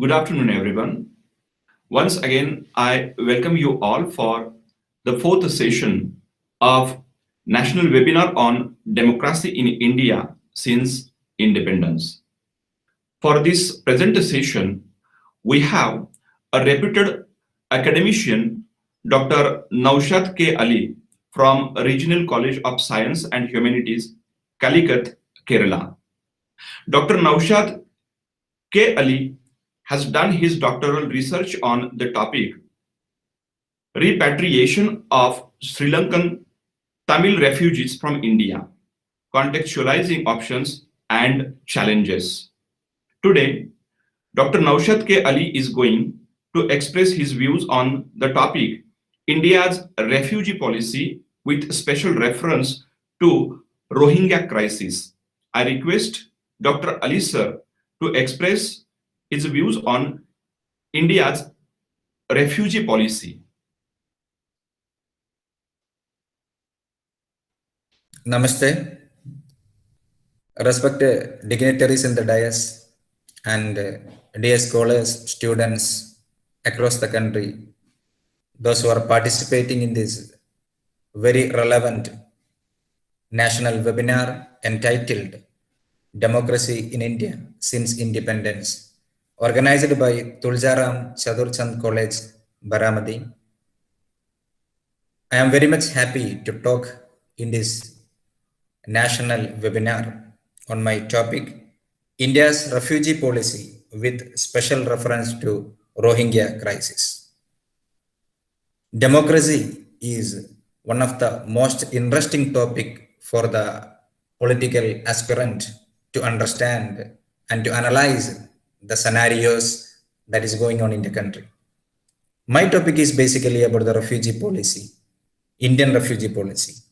Good afternoon, everyone. Once again, I welcome you all for the fourth session of National Webinar on Democracy in India since Independence. For this present session, we have a reputed academician, Dr. Naushad K. Ali from Regional College of Science and Humanities, Calicut, Kerala. Dr. Naushad K. Ali has done his doctoral research on the topic repatriation of Sri Lankan Tamil refugees from India, contextualizing options and challenges. Today, Dr. Naushad K. Ali is going to express his views on the topic India's refugee policy with special reference to Rohingya crisis. I request Dr. Ali sir to express his views on India's refugee policy. Namaste. Respected dignitaries in the dais and dear scholars, students across the country, those who are participating in this very relevant national webinar entitled Democracy in India Since Independence, organized by Tuljaram Chaturchand College, Baramati. I am very much happy to talk in this national webinar on my topic, India's refugee policy with special reference to Rohingya crisis. Democracy is one of the most interesting topic for the political aspirant to understand and to analyze the scenarios that is going on in the country. My topic is basically about the refugee policy, Indian refugee policy.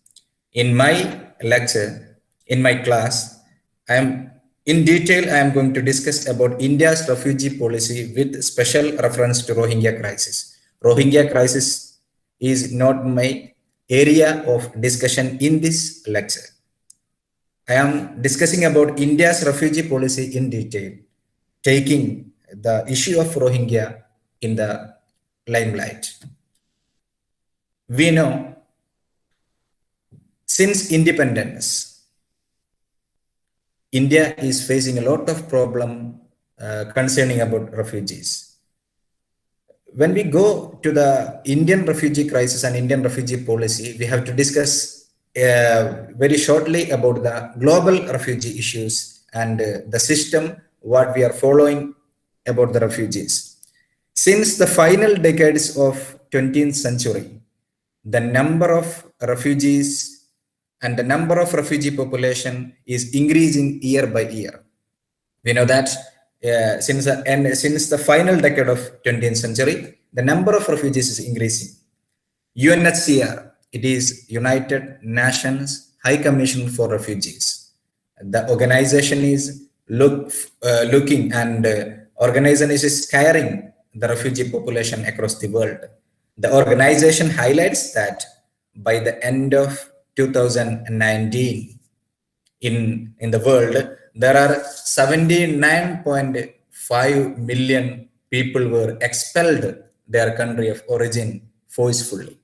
In my lecture, in my class, I am going to discuss about India's refugee policy with special reference to Rohingya crisis. Rohingya crisis is not my area of discussion in this lecture. I am discussing about India's refugee policy in detail, taking the issue of Rohingya in the limelight. We know since independence, India is facing a lot of problem concerning about refugees. When we go to the Indian refugee crisis and Indian refugee policy, we have to discuss very shortly about the global refugee issues and the system, what we are following about the refugees. Since the final decades of 20th century, the number of refugees and the number of refugee population is increasing year by year. We know that since the final decade of 20th century, the number of refugees is increasing. UNHCR, it is United Nations High Commission for Refugees. The organization is looking and organization is carrying the refugee population across the world. The organization highlights that by the end of 2019, in the world, there are 79.5 million people were expelled their country of origin forcefully.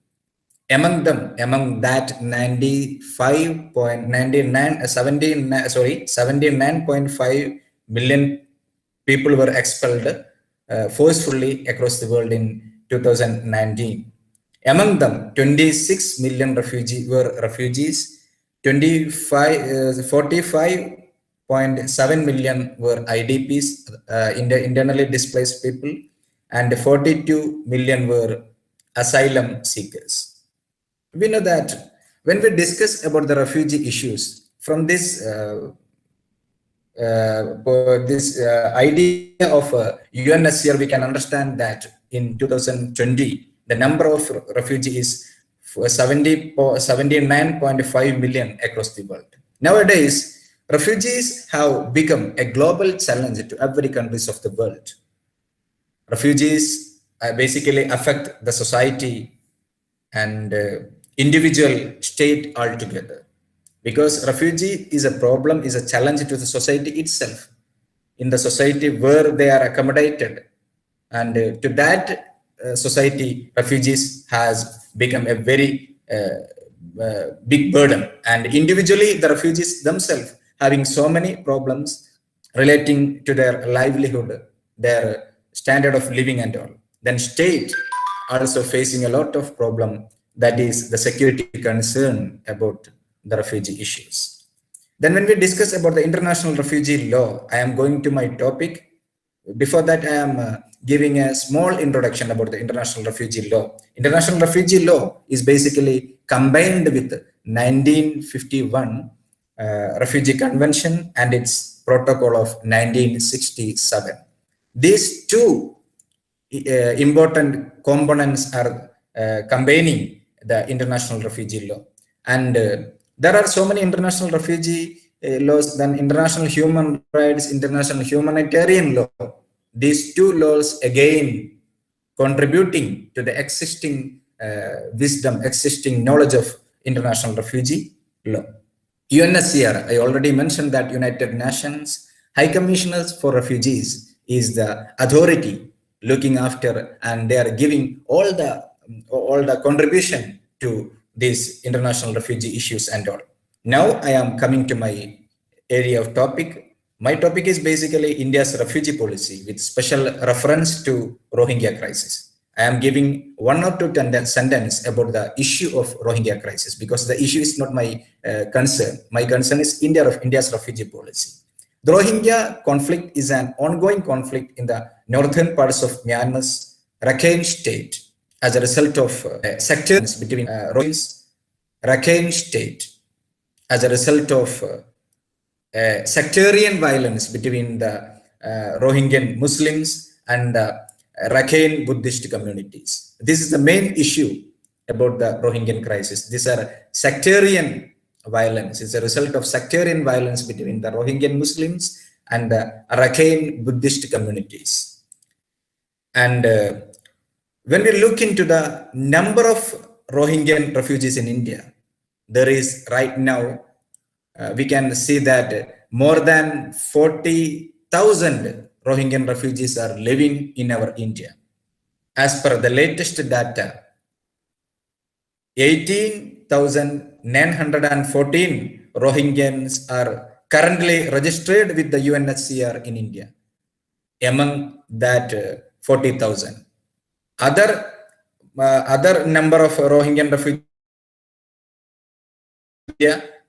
Among that 79.5 million people were expelled forcefully across the world in 2019. Among them, 26 million refugees, 45.7 million were IDPs, internally displaced people, and 42 million were asylum seekers. We know that when we discuss about the refugee issues, from this idea of UNHCR, we can understand that in 2020, the number of refugees is 79.5 million across the world. Nowadays, refugees have become a global challenge to every countries of the world. Refugees basically affect the society and individual state altogether, because refugee is a problem, is a challenge to the society itself. In the society where they are accommodated, And to that society, refugees has become a very big burden. And individually, the refugees themselves having so many problems relating to their livelihood, their standard of living and all. Then state also facing a lot of problem, that is the security concern about the refugee issues. Then when we discuss about the international refugee law, I am going to my topic. Before that, I am giving a small introduction about the international refugee law. International refugee law is basically combined with 1951 Refugee Convention and its protocol of 1967. These two important components are combining the international refugee law. And there are so many international refugee laws, then international human rights, international humanitarian law. These two laws again contributing to the existing wisdom, existing knowledge of international refugee law. UNHCR, I already mentioned that United Nations High Commissioners for Refugees is the authority looking after, and they are giving all the contribution to these international refugee issues and all. Now I am coming to my area of topic. My topic is basically India's refugee policy with special reference to Rohingya crisis. I am giving one or two sentence about the issue of Rohingya crisis because the issue is not my concern. My concern is India's refugee policy. The Rohingya conflict is an ongoing conflict in the northern parts of Myanmar's Rakhine state as a result of sectarian between Rohingyas, Rakhine state as a result of sectarian violence between the Rohingya Muslims and the Rakhine Buddhist communities. This is the main issue about the Rohingya crisis. These are sectarian violence. It's a result of sectarian violence between the Rohingya Muslims and the Rakhine Buddhist communities. And when we look into the number of Rohingya refugees in India, there is right now, we can see that more than 40,000 Rohingya refugees are living in our India. As per the latest data, 18,914 Rohingyans are currently registered with the UNHCR in India. Among that 40,000. Other number of Rohingya refugees,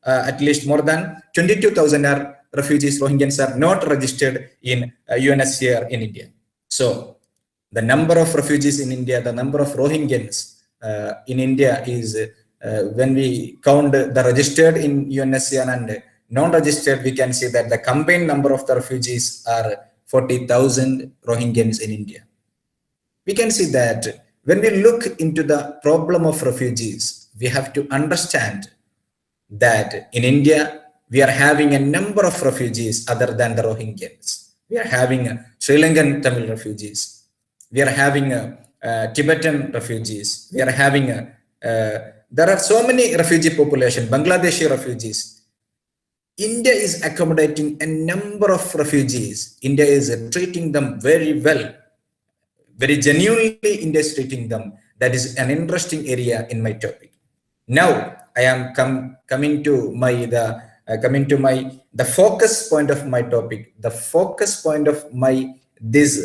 at least more than 22,000 are refugees, Rohingyans are not registered in UNHCR in India. So the number of refugees in India, the number of Rohingyans in India is, when we count the registered in UNHCR and non-registered, we can see that the combined number of the refugees are 40,000 Rohingyans in India. We can see that when we look into the problem of refugees, we have to understand that in India, we are having a number of refugees other than the Rohingyans. We are having Sri Lankan Tamil refugees. We are having Tibetan refugees. We are having, there are so many refugee population, Bangladeshi refugees. India is accommodating a number of refugees. India is treating them very well. Very genuinely, India is treating them. That is an interesting area in my topic. Now, I am coming to the focus point of my topic. The focus point of this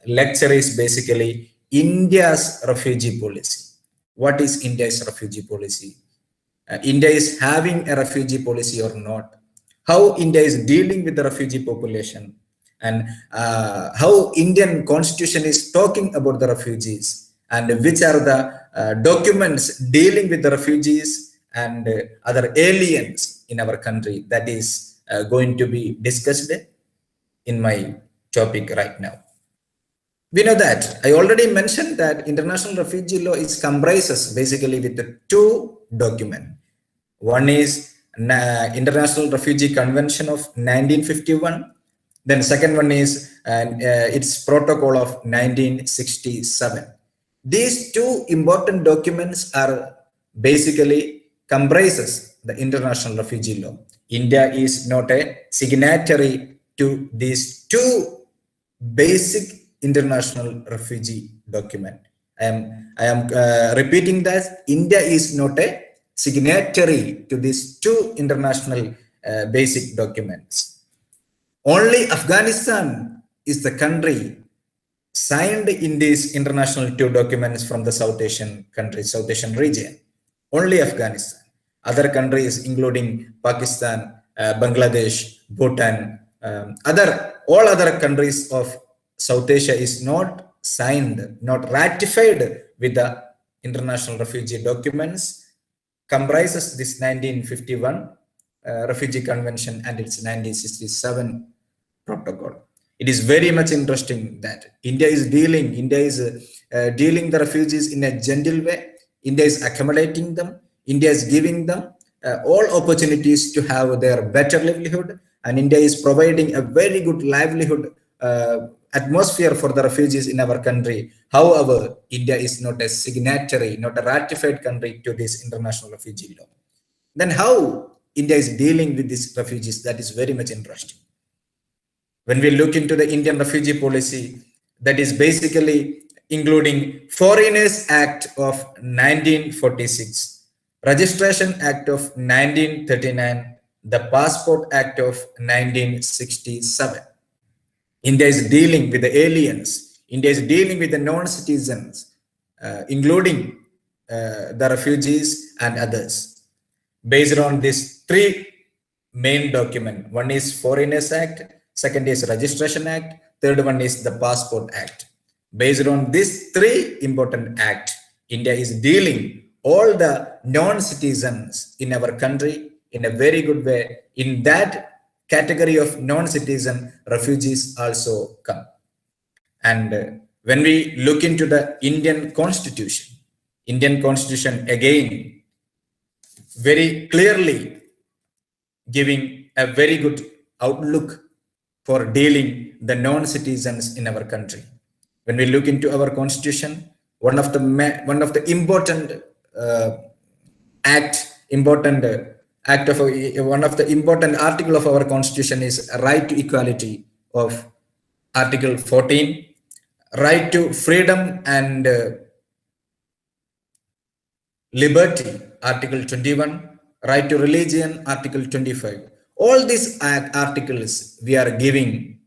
lecture is basically India's refugee policy. What is India's refugee policy? India is having a refugee policy or not? How India is dealing with the refugee population, and how Indian Constitution is talking about the refugees, and which are the documents dealing with the refugees and other aliens in our country. That is going to be discussed in my topic right now. We know that I already mentioned that international refugee law is comprises basically with the two documents. One is International Refugee Convention of 1951. Then second one is its protocol of 1967. These two important documents are basically comprises the international refugee law. India is not a signatory to these two basic international refugee document. I am repeating that India is not a signatory to these two international basic documents. Only Afghanistan is the country signed in these international two documents from the South Asian countries, South Asian region. Only Afghanistan. Other countries, including Pakistan, Bangladesh, Bhutan, all other countries of South Asia is not signed, not ratified with the international refugee documents, comprises this 1951 Refugee Convention and its 1967 protocol. It is very much interesting that India is dealing the refugees in a gentle way. India is accommodating them. India is giving them all opportunities to have their better livelihood, and India is providing a very good livelihood atmosphere for the refugees in our country. However, India is not a signatory, not a ratified country to this international refugee law. Then how India is dealing with these refugees? That is very much interesting. When we look into the Indian refugee policy, that is basically including Foreigners Act of 1946, Registration Act of 1939, the Passport Act of 1967. India is dealing with the aliens. India is dealing with the non-citizens, including the refugees and others. Based on these three main documents, one is Foreigners Act, second is Registration Act, third one is the Passport Act. Based on these three important acts, India is dealing all the non-citizens in our country in a very good way. In that category of non-citizen, refugees also come. And when we look into the Indian Constitution again very clearly giving a very good outlook for dealing the non-citizens in our country. When we look into our constitution, one of the important one of the important article of our constitution is right to equality of Article 14, right to freedom and liberty, Article 21, right to religion, Article 25. All these articles we are giving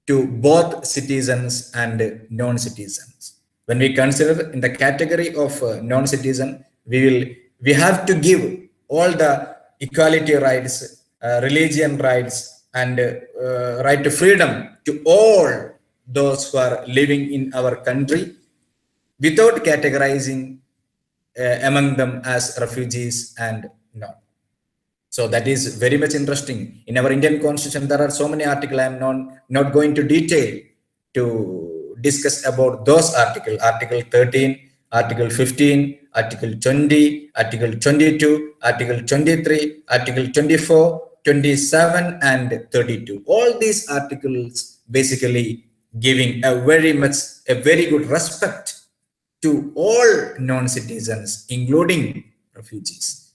to both citizens and non-citizens. When we consider in the category of non-citizen, we have to give all the equality rights, religion rights, and right to freedom to all those who are living in our country without categorizing among them as refugees and not. So that is very much interesting. In our Indian constitution, there are so many articles. I am not going to detail to discuss about those articles. Article 13, Article 15, Article 20, Article 22, Article 23, Article 24, 27, and 32. All these articles basically giving a very good respect to all non-citizens, including refugees.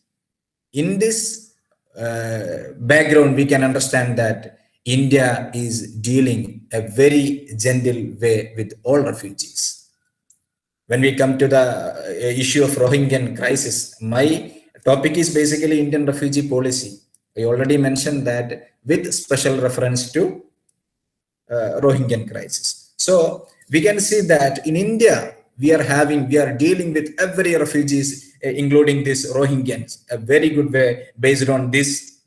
In this background, we can understand that India is dealing a very gentle way with all refugees. When we come to the issue of Rohingya crisis, my topic is basically Indian refugee policy. I already mentioned that with special reference to Rohingya crisis. So we can see that in India, we are dealing with every refugees, including these Rohingyans, a very good way based on these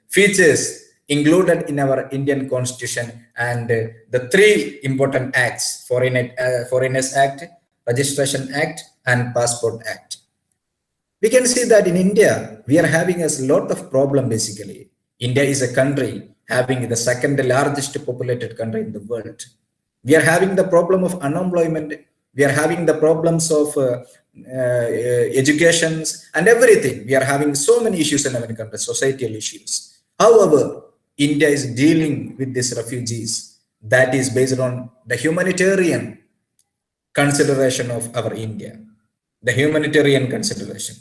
features included in our Indian constitution and the three important acts: Foreigners Act, Registration Act, and Passport Act. We can see that in India, we are having a lot of problem basically. India is a country having the second largest populated country in the world. We are having the problem of unemployment. We are having the problems of educations and everything. We are having so many issues in our country, societal issues. However, India is dealing with these refugees. That is based on the humanitarian consideration of our India, the humanitarian consideration.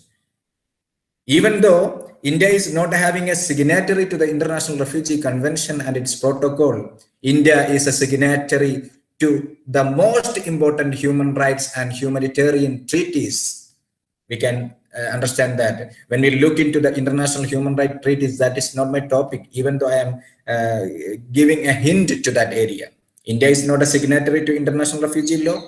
Even though India is not having a signatory to the International Refugee Convention and its protocol, India is a signatory to the most important human rights and humanitarian treaties. We can understand that when we look into the international human rights treaties. That is not my topic, even though I am giving a hint to that area. India is not a signatory to international refugee law,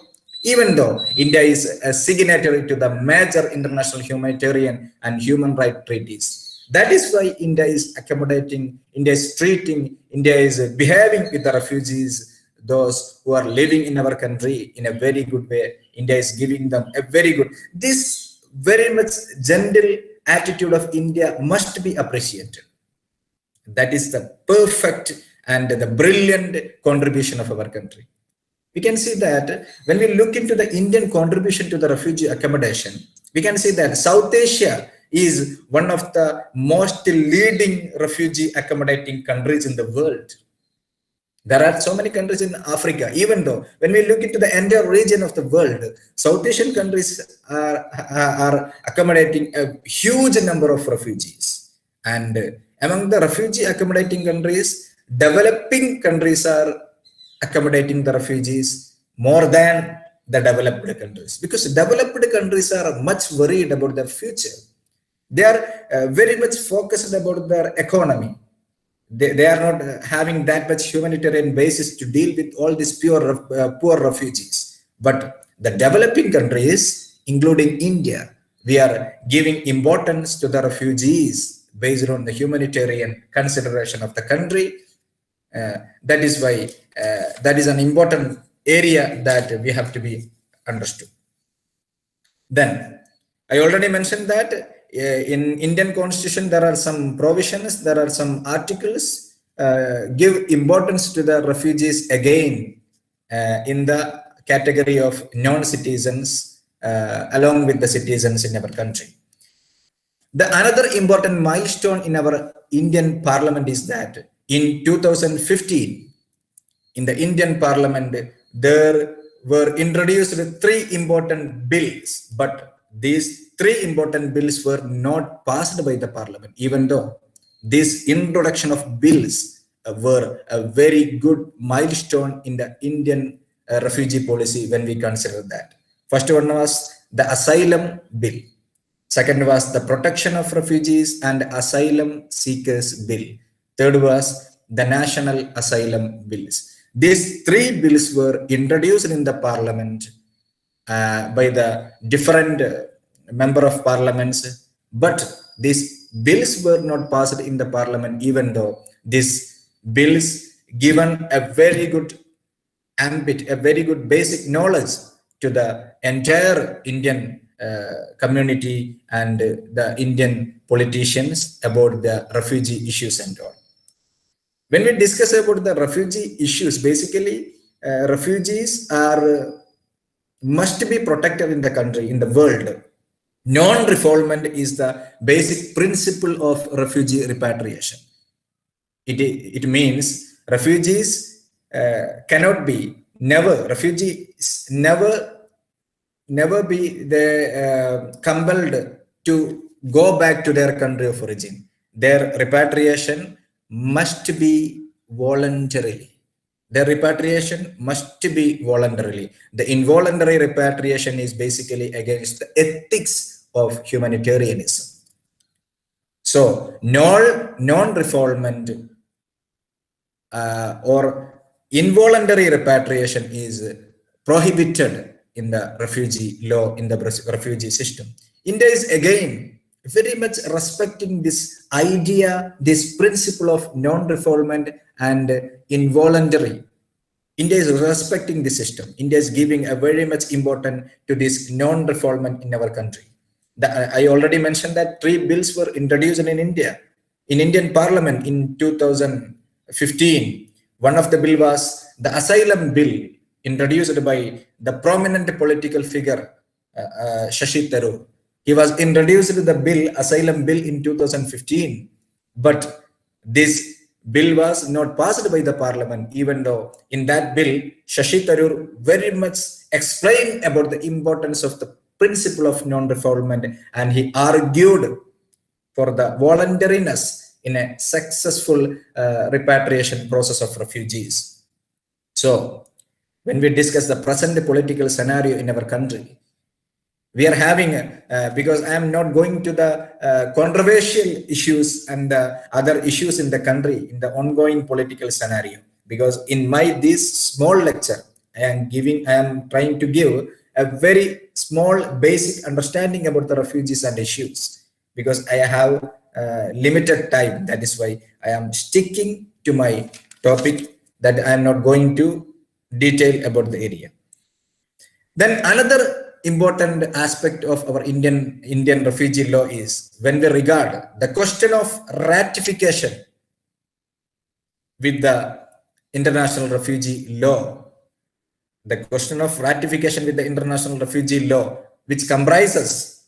even though India is a signatory to the major international humanitarian and human rights treaties. That is why India is accommodating, India is treating, India is behaving with the refugees, those who are living in our country, in a very good way. India is giving them a very good, this very much gentle attitude of India must be appreciated. That is the perfect and the brilliant contribution of our country. We can see that when we look into the Indian contribution to the refugee accommodation, we can see that South Asia is one of the most leading refugee accommodating countries in the world. There are so many countries in Africa, even though when we look into the entire region of the world, South Asian countries are accommodating a huge number of refugees. And among the refugee accommodating countries, developing countries are accommodating the refugees more than the developed countries, because developed countries are much worried about their future. They are very much focused about their economy. They are not having that much humanitarian basis to deal with all these poor refugees. But the developing countries, including India, we are giving importance to the refugees based on the humanitarian consideration of the country. That is why that is an important area that we have to be understood. Then I already mentioned that in Indian Constitution there are some provisions, there are some articles give importance to the refugees again in the category of non-citizens along with the citizens in our country. The another important milestone in our Indian Parliament is that in 2015, in the Indian Parliament, there were introduced three important bills, but these three important bills were not passed by the Parliament, even though this introduction of bills were a very good milestone in the Indian refugee policy when we consider that. First one was the Asylum Bill. Second was the Protection of Refugees and Asylum Seekers Bill. Third was the National Asylum Bills. These three bills were introduced in the Parliament by the different member of parliaments, but these bills were not passed in the Parliament, even though these bills given a very good ambit, a very good basic knowledge to the entire Indian community and the Indian politicians about the refugee issues and all. When we discuss about the refugee issues, basically refugees are must be protected in the country, in the world. Non-refoulement is the basic principle of refugee repatriation. It means refugees cannot be, refugees never be compelled to go back to their country of origin. Their repatriation must be voluntarily. The repatriation must be voluntarily. The involuntary repatriation is basically against the ethics of humanitarianism. So, non-refoulement or involuntary repatriation is prohibited in the refugee law, in the refugee system. India is again very much respecting this idea, this principle of non-refoulement and involuntary. India is respecting the system. India is giving a very much important to this non-refoulement in our country. I already mentioned that three bills were introduced in India, in Indian Parliament in 2015. One of the bill was the Asylum Bill, introduced by the prominent political figure Shashi Tharoor. He was introduced to the bill, Asylum Bill, in 2015, but this bill was not passed by the Parliament, even though in that bill, Shashi Tharoor very much explained about the importance of the principle of non-refoulement, and he argued for the voluntariness in a successful repatriation process of refugees. So, when we discuss the present political scenario in our country, we are having, because I am not going to the controversial issues and the other issues in the country in the ongoing political scenario, because in this small lecture, I am trying to give a very small basic understanding about the refugees and issues, because I have limited time. That is why I am sticking to my topic, that I am not going to detail about the area. Then another important aspect of our Indian refugee law is when we regard the question of ratification with the international refugee law. The question of ratification with the international refugee law, which comprises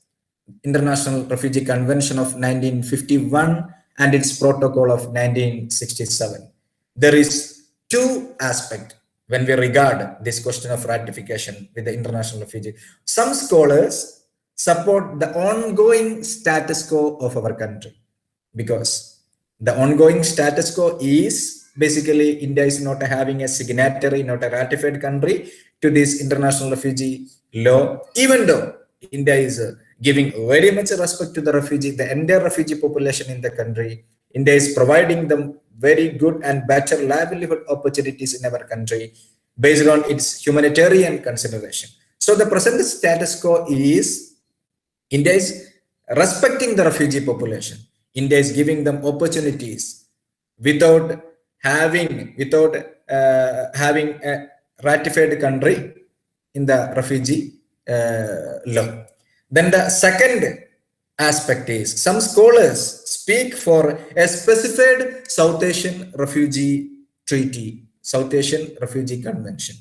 International Refugee Convention of 1951 and its protocol of 1967. There is two aspects when we regard this question of ratification with the international refugee. Some scholars support the ongoing status quo of our country, because the ongoing status quo is basically India is not having a signatory, not a ratified country to this international refugee law, even though India is giving very much respect to the refugee, the entire refugee population in the country. India is providing them very good and better livelihood opportunities in our country based on its humanitarian consideration. So the present status quo is India is respecting the refugee population. India is giving them opportunities without having a ratified country in the refugee law. Then the second aspect is some scholars speak for a specified South Asian Refugee Treaty, South Asian Refugee Convention.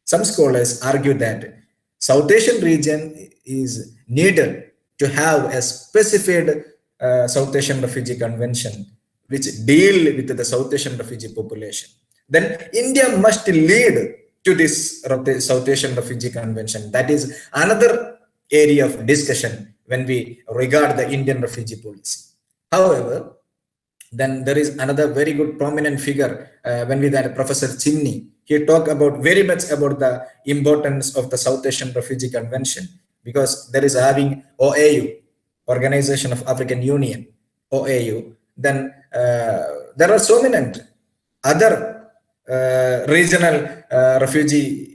Some scholars argue that South Asian region is needed to have a specified South Asian Refugee Convention which deal with the South Asian refugee population. Then India must lead to this South Asian Refugee Convention. That is another area of discussion when we regard the Indian refugee policy. However, then there is another very good prominent figure when we had Professor Chimney. He talked about very much about the importance of the South Asian Refugee Convention, because there is having OAU, Organization of African Union, OAU. Then there are so many other regional refugee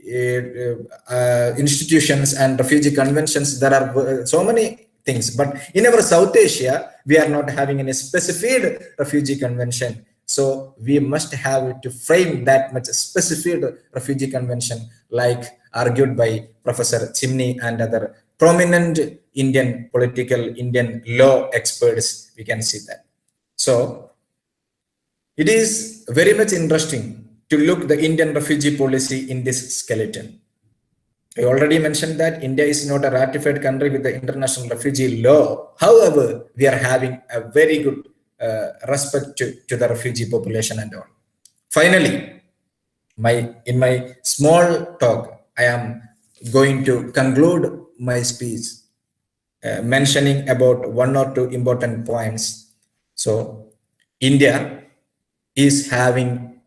institutions and refugee conventions. There are so many things, but in our South Asia, we are not having any specific refugee convention. So we must have to frame that much specific refugee convention, like argued by Professor Chimney and other prominent Indian law experts. We can see that. So it is very much interesting to look the Indian refugee policy in this skeleton. I already mentioned that India is not a ratified country with the international refugee law. However, we are having a very good respect to the refugee population and all. Finally, in my small talk, I am going to conclude my speech mentioning about one or two important points. So, India is having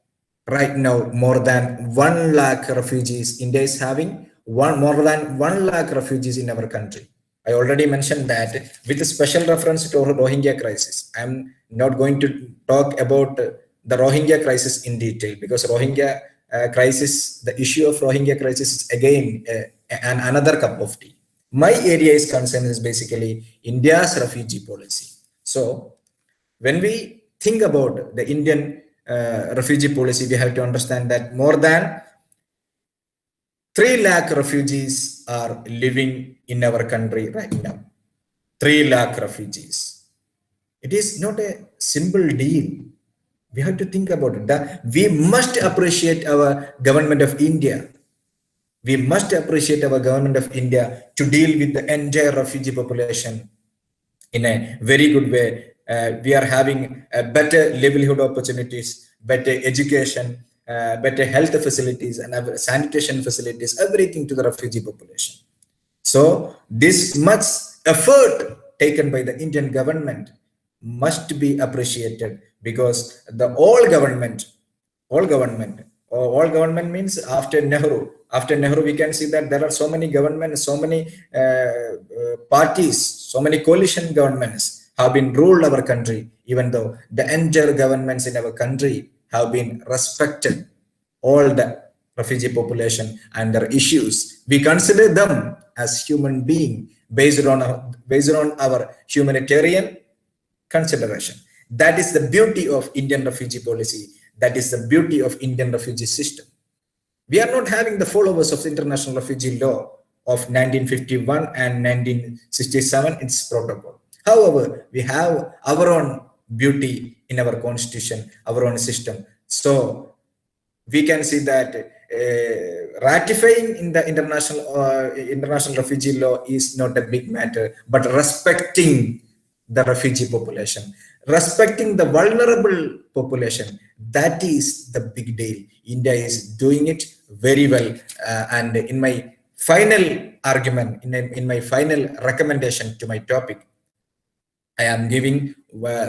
right now more than 1 lakh refugees. India is having more than 1 lakh refugees in our country. I already mentioned that with a special reference to Rohingya crisis. I'm not going to talk about the Rohingya crisis in detail, because Rohingya crisis, the issue of Rohingya crisis is again another cup of tea. My area is concerned is basically India's refugee policy. So when we think about the Indian refugee policy, we have to understand that more than 3 lakh refugees are living in our country right now. 3 lakh refugees. It is not a simple deal. We have to think about it. We must appreciate our government of India. We must appreciate our government of India to deal with the entire refugee population in a very good way. We are having better livelihood opportunities, better education, better health facilities and sanitation facilities, everything to the refugee population. So this much effort taken by the Indian government must be appreciated, because the all government means after Nehru. After Nehru, we can see that there are so many governments, so many parties, so many coalition governments have been ruled our country, even though the entire governments in our country have been respected all the refugee population and their issues. We consider them as human being based on our humanitarian consideration. That is the beauty of Indian refugee policy. That is the beauty of Indian refugee system. We are not having the followers of the International Refugee Law of 1951 and 1967, its protocol. However, we have our own beauty in our constitution, our own system. So we can see that ratifying in the international refugee law is not a big matter, but respecting the refugee population, respecting the vulnerable population, that is the big deal. India is doing it very well. And in my final argument, in my final recommendation to my topic, I am giving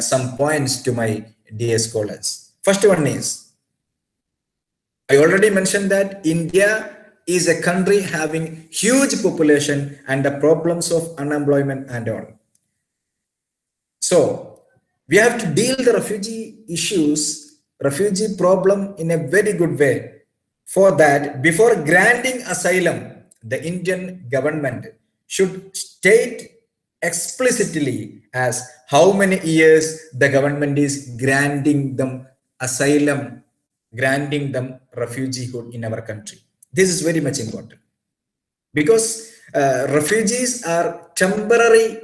some points to my dear scholars. First one is, I already mentioned that India is a country having huge population and the problems of unemployment and all. So we have to deal the refugee issues, refugee problem in a very good way. For that, before granting asylum, the Indian government should state explicitly as how many years the government is granting them asylum, granting them refugeehood in our country. This is very much important, because refugees are temporary,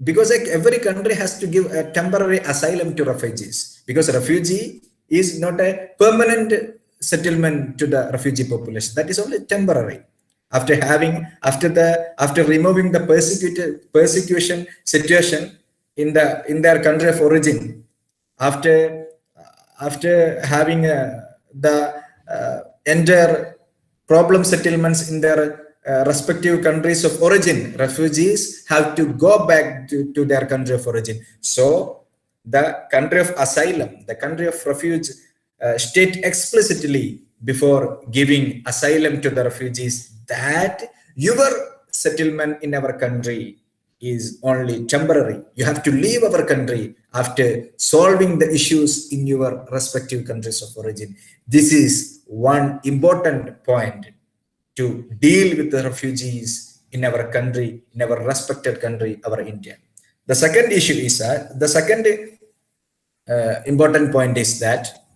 because every country has to give a temporary asylum to refugees, because refugee is not a permanent settlement to the refugee population. That is only temporary. After removing the persecution situation in their country of origin, after having the entire problem settlements in their respective countries of origin, refugees have to go back to their country of origin. So the country of asylum, the country of refuge, state explicitly before giving asylum to the refugees that your settlement in our country is only temporary. You have to leave our country after solving the issues in your respective countries of origin. This is one important point to deal with the refugees in our country, in our respected country, our India. The second issue is the second important point is that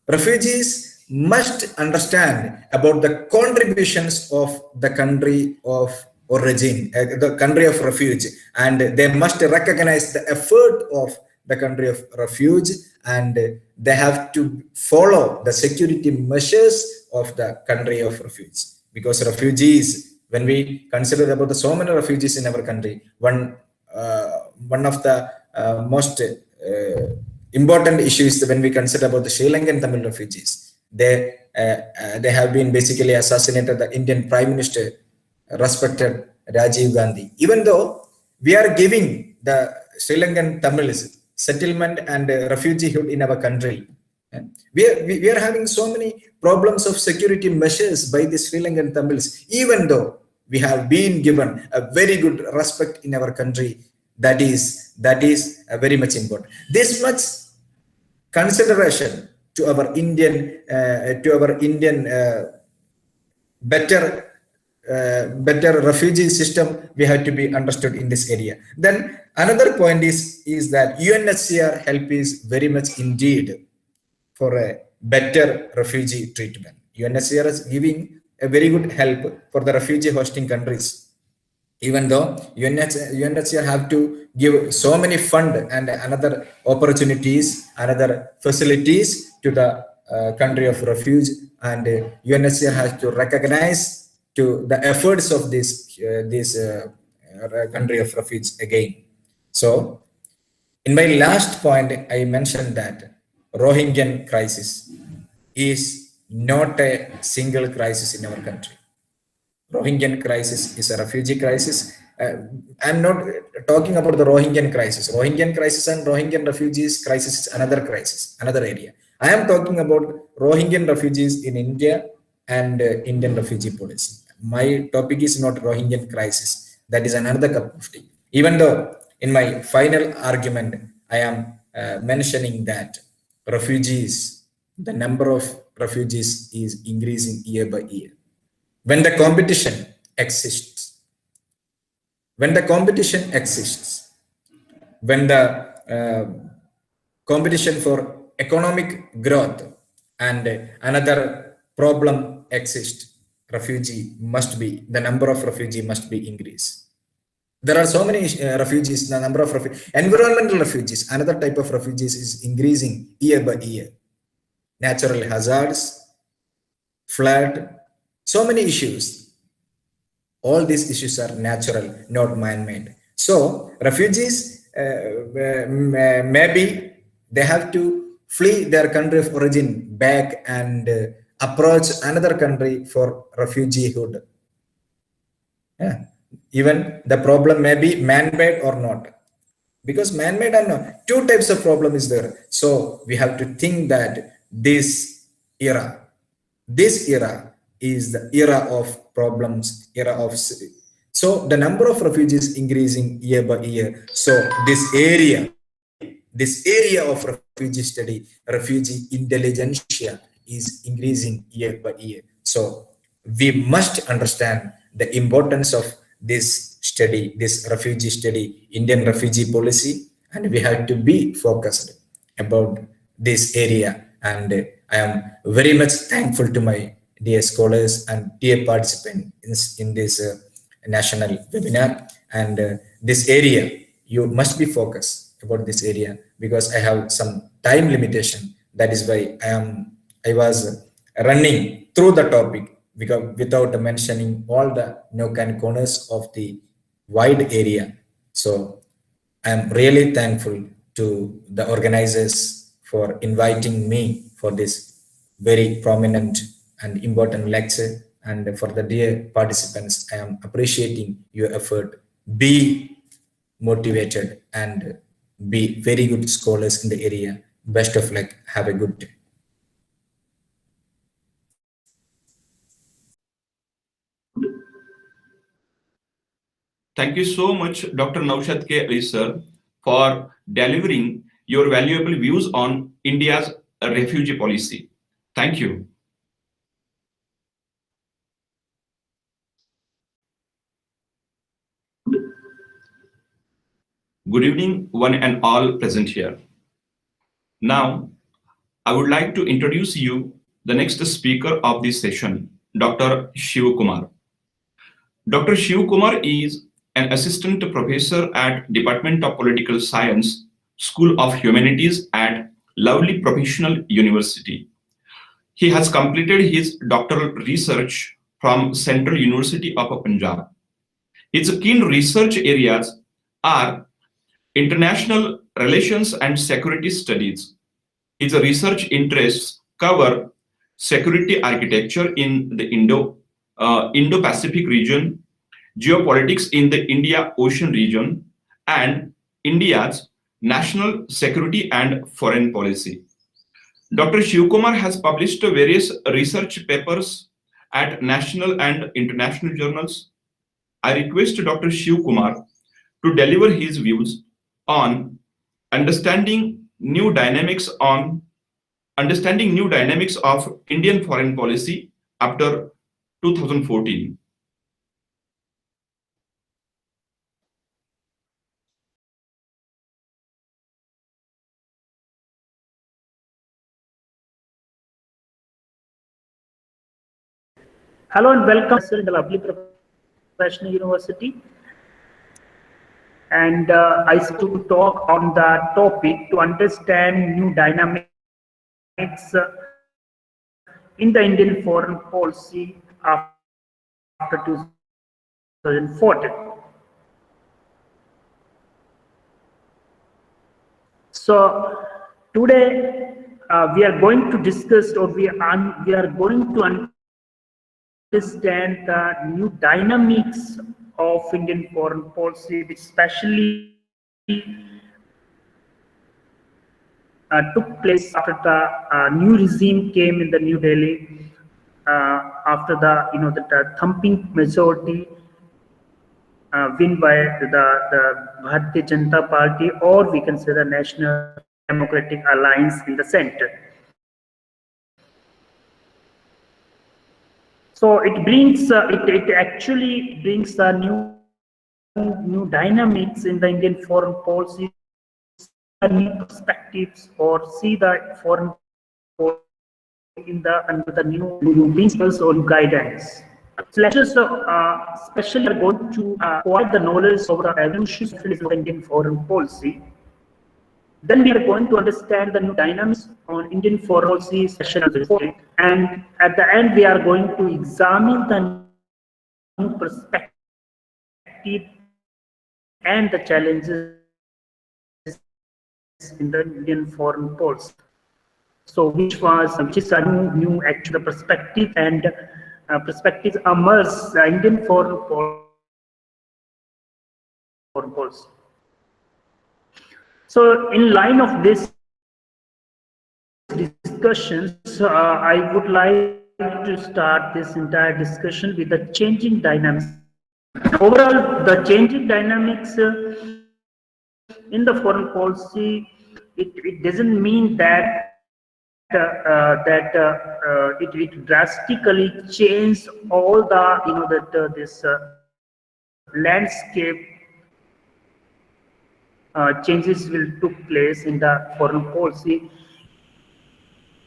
refugees must understand about the contributions of the country of origin, the country of refuge, and they must recognize the effort of the country of refuge, and they have to follow the security measures of the country of refuge. Because refugees, when we consider about the so many refugees in our country, one of the most important issues when we consider about the Sri Lankan Tamil refugees. They have been basically assassinated the Indian Prime Minister, respected Rajiv Gandhi. Even though we are giving the Sri Lankan Tamils settlement and refugeehood in our country, we are having so many problems of security measures by the Sri Lankan Tamils, even though we have been given a very good respect in our country. That is very much important. This much consideration to our Indian better refugee system, we have to be understood in this area. Then another point is that UNHCR help is very much indeed for a better refugee treatment. UNHCR is giving a very good help for the refugee hosting countries. Even though UNHCR have to give so many fund and another opportunities, another facilities to the country of refuge, and UNHCR has to recognize to the efforts of this country of refuge again. So in my last point, I mentioned that Rohingya crisis is not a single crisis in our country. Rohingya crisis is a refugee crisis, I'm not talking about the Rohingya crisis. Rohingya crisis and Rohingya refugees crisis is another crisis, another area. I am talking about Rohingya refugees in India and Indian refugee policy. My topic is not Rohingya crisis. That is another cup of tea. Even though in my final argument, I am mentioning that refugees, the number of refugees is increasing year by year. When the competition exists, when the competition exists, when the competition for economic growth and another problem exists, the number of refugee must be increased. There are so many refugees, the number of environmental refugees, another type of refugees is increasing year by year. Natural hazards, flood, so many issues. All these issues are natural, not man-made. So refugees, maybe they have to flee their country of origin back and approach another country for refugeehood. Yeah. Even the problem may be man-made or not, because man-made or not, two types of problem is there. So we have to think that this era is the era of problems, era of, so the number of refugees increasing year by year. So this area of refugee study, refugee intelligentsia is increasing year by year. So we must understand the importance of this study, this refugee study, Indian refugee policy, and we have to be focused about this area. And I am very much thankful to my dear scholars and dear participants in this national webinar. And this area, you must be focused about this area, because I have some time limitation. That is why I was running through the topic, because without mentioning all the nook and corners of the wide area. So I'm really thankful to the organizers for inviting me for this very prominent and important lecture. And for the dear participants, I am appreciating your effort. Be motivated and be very good scholars in the area. Best of luck. Have a good day. Thank you so much, Dr. Naushad K. Ali, sir, for delivering your valuable views on India's refugee policy. Thank you. Good evening, one and all present here. Now, I would like to introduce you the next speaker of this session, Dr. Shiv Kumar. Dr. Shiv Kumar is an assistant professor at Department of Political Science, School of Humanities at Lovely Professional University. He has completed his doctoral research from Central University of Punjab. His keen research areas are international relations and security studies. His research interests cover security architecture in the Indo-Pacific region, geopolitics in the India-Ocean region, and India's national security and foreign policy. Dr. Shivkumar has published various research papers at national and international journals. I request Dr. Shivkumar to deliver his views on understanding new dynamics of Indian foreign policy after 2014. Hello and welcome in the lovely professional university. And I want to talk on the topic to understand new dynamics in the Indian foreign policy after 2014. So today we are going to discuss, or we are going to understand the new dynamics of Indian foreign policy, which especially took place after the new regime came in the New Delhi, after the the thumping majority win by the Bharatiya Janata Party, or we can say the National Democratic Alliance in the center. So it actually brings a new dynamics in the Indian foreign policy, new perspectives, or see the foreign policy in the under the new principles or guidance. So lectures especially are going to provide the knowledge of the evolution of Indian foreign policy. Then we are going to understand the new dynamics on Indian foreign policy session as well. And at the end, we are going to examine the new perspective and the challenges in the Indian foreign policy. So which is a new actual perspective, and perspectives emerge Indian foreign policy. So in line of this discussions, I would like to start this entire discussion with the changing dynamics. Overall, the changing dynamics in the foreign policy, it doesn't mean that it drastically changed all the this landscape changes will took place in the foreign policy.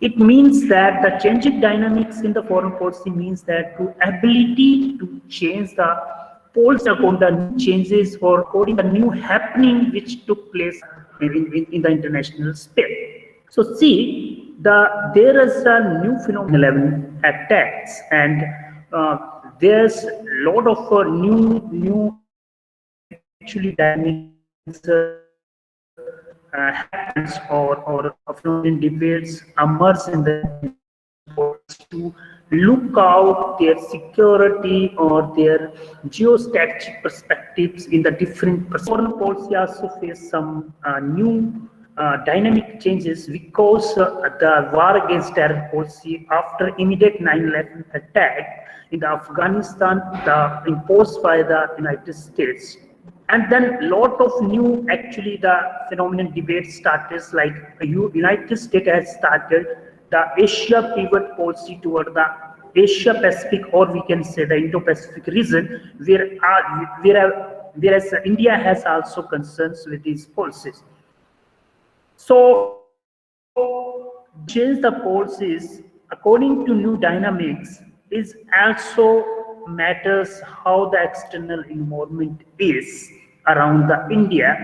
It means that the changing dynamics in the foreign policy means that the ability to change the policy according to the changes or according to the new happening which took place in the international space. So see, there is a new phenomenon attacks, and there's a lot of new actually dynamics happens or phenomenon debates emerge in the to look out their security or their geostrategic perspectives in the different foreign policy also face some new dynamic changes because the war against terror policy after immediate 9/11 attack in the Afghanistan imposed by the United States. And then lot of new actually the phenomenon debate started, like United States has started the Asia pivot policy toward the Asia Pacific, or we can say the Indo-Pacific region, whereas India has also concerns with these policies. So change the policies according to new dynamics is also matters how the external environment is around the India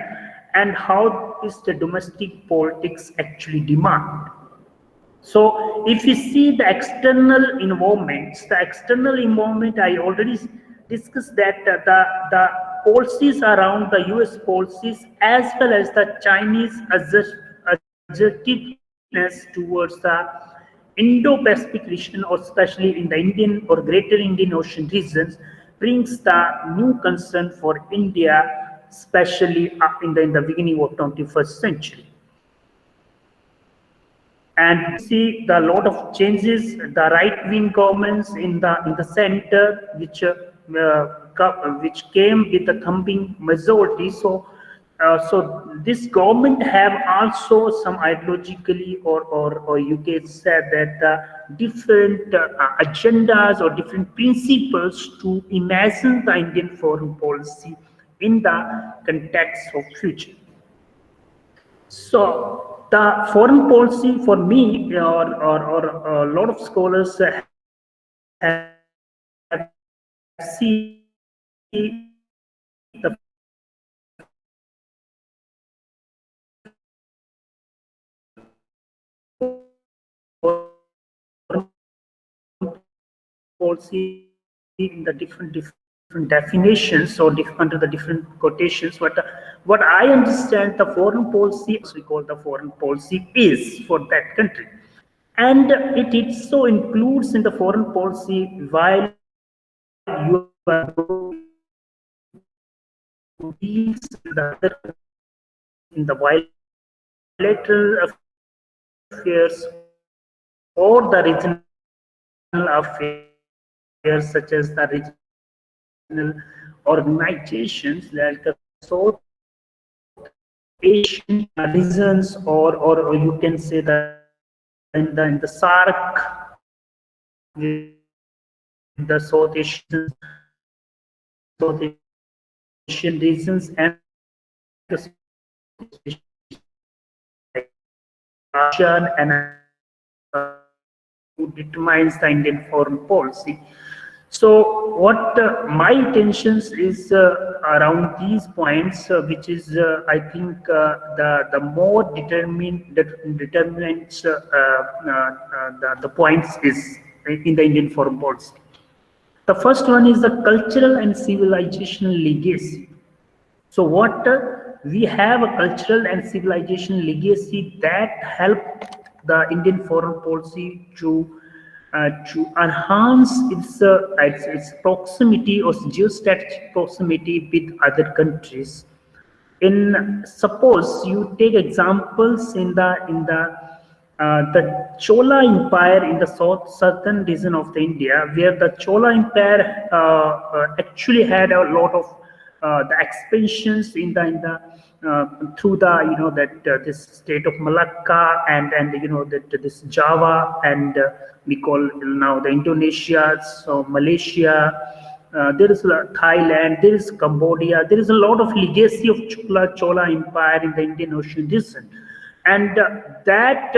and how is the domestic politics actually demand. So if you see the external environment, I already discussed that the policies around the US policies as well as the Chinese assertiveness towards the Indo-Pacific region, or especially in the Indian or Greater Indian Ocean regions, brings the new concern for India, especially in the beginning of 21st century. And see the lot of changes, the right-wing governments in the center, which came with a thumping majority. So this government have also some ideologically or you can say that different agendas or different principles to imagine the Indian foreign policy in the context of future. So the foreign policy for me or a lot of scholars have seen the policy in the different definitions or under the different quotations. But what I understand, the foreign policy, as we call the foreign policy, is for that country, and it so includes in the foreign policy while you are deals with the other countries in the bilateral affairs or the regional affairs, such as the regional organizations like South Asian regions, or you can say that in the SARC with the South Asian regions and the South Asian ASEAN and who determines the Indian foreign policy. So, what my intentions is around these points, which is I think the more determinants the points is in the Indian foreign policy. The first one is the cultural and civilizational legacy. So what we have a cultural and civilization legacy that help the Indian foreign policy to enhance its proximity or geostrategic proximity with other countries. In suppose you take examples in the Chola Empire in the southern region of the India, where the Chola Empire actually had a lot of the expansions in the through the that this state of Malacca and that this Java and we call now the Indonesia, so Malaysia. There is Thailand, there is Cambodia, there is a lot of legacy of Chola Empire in the Indian Ocean region. And that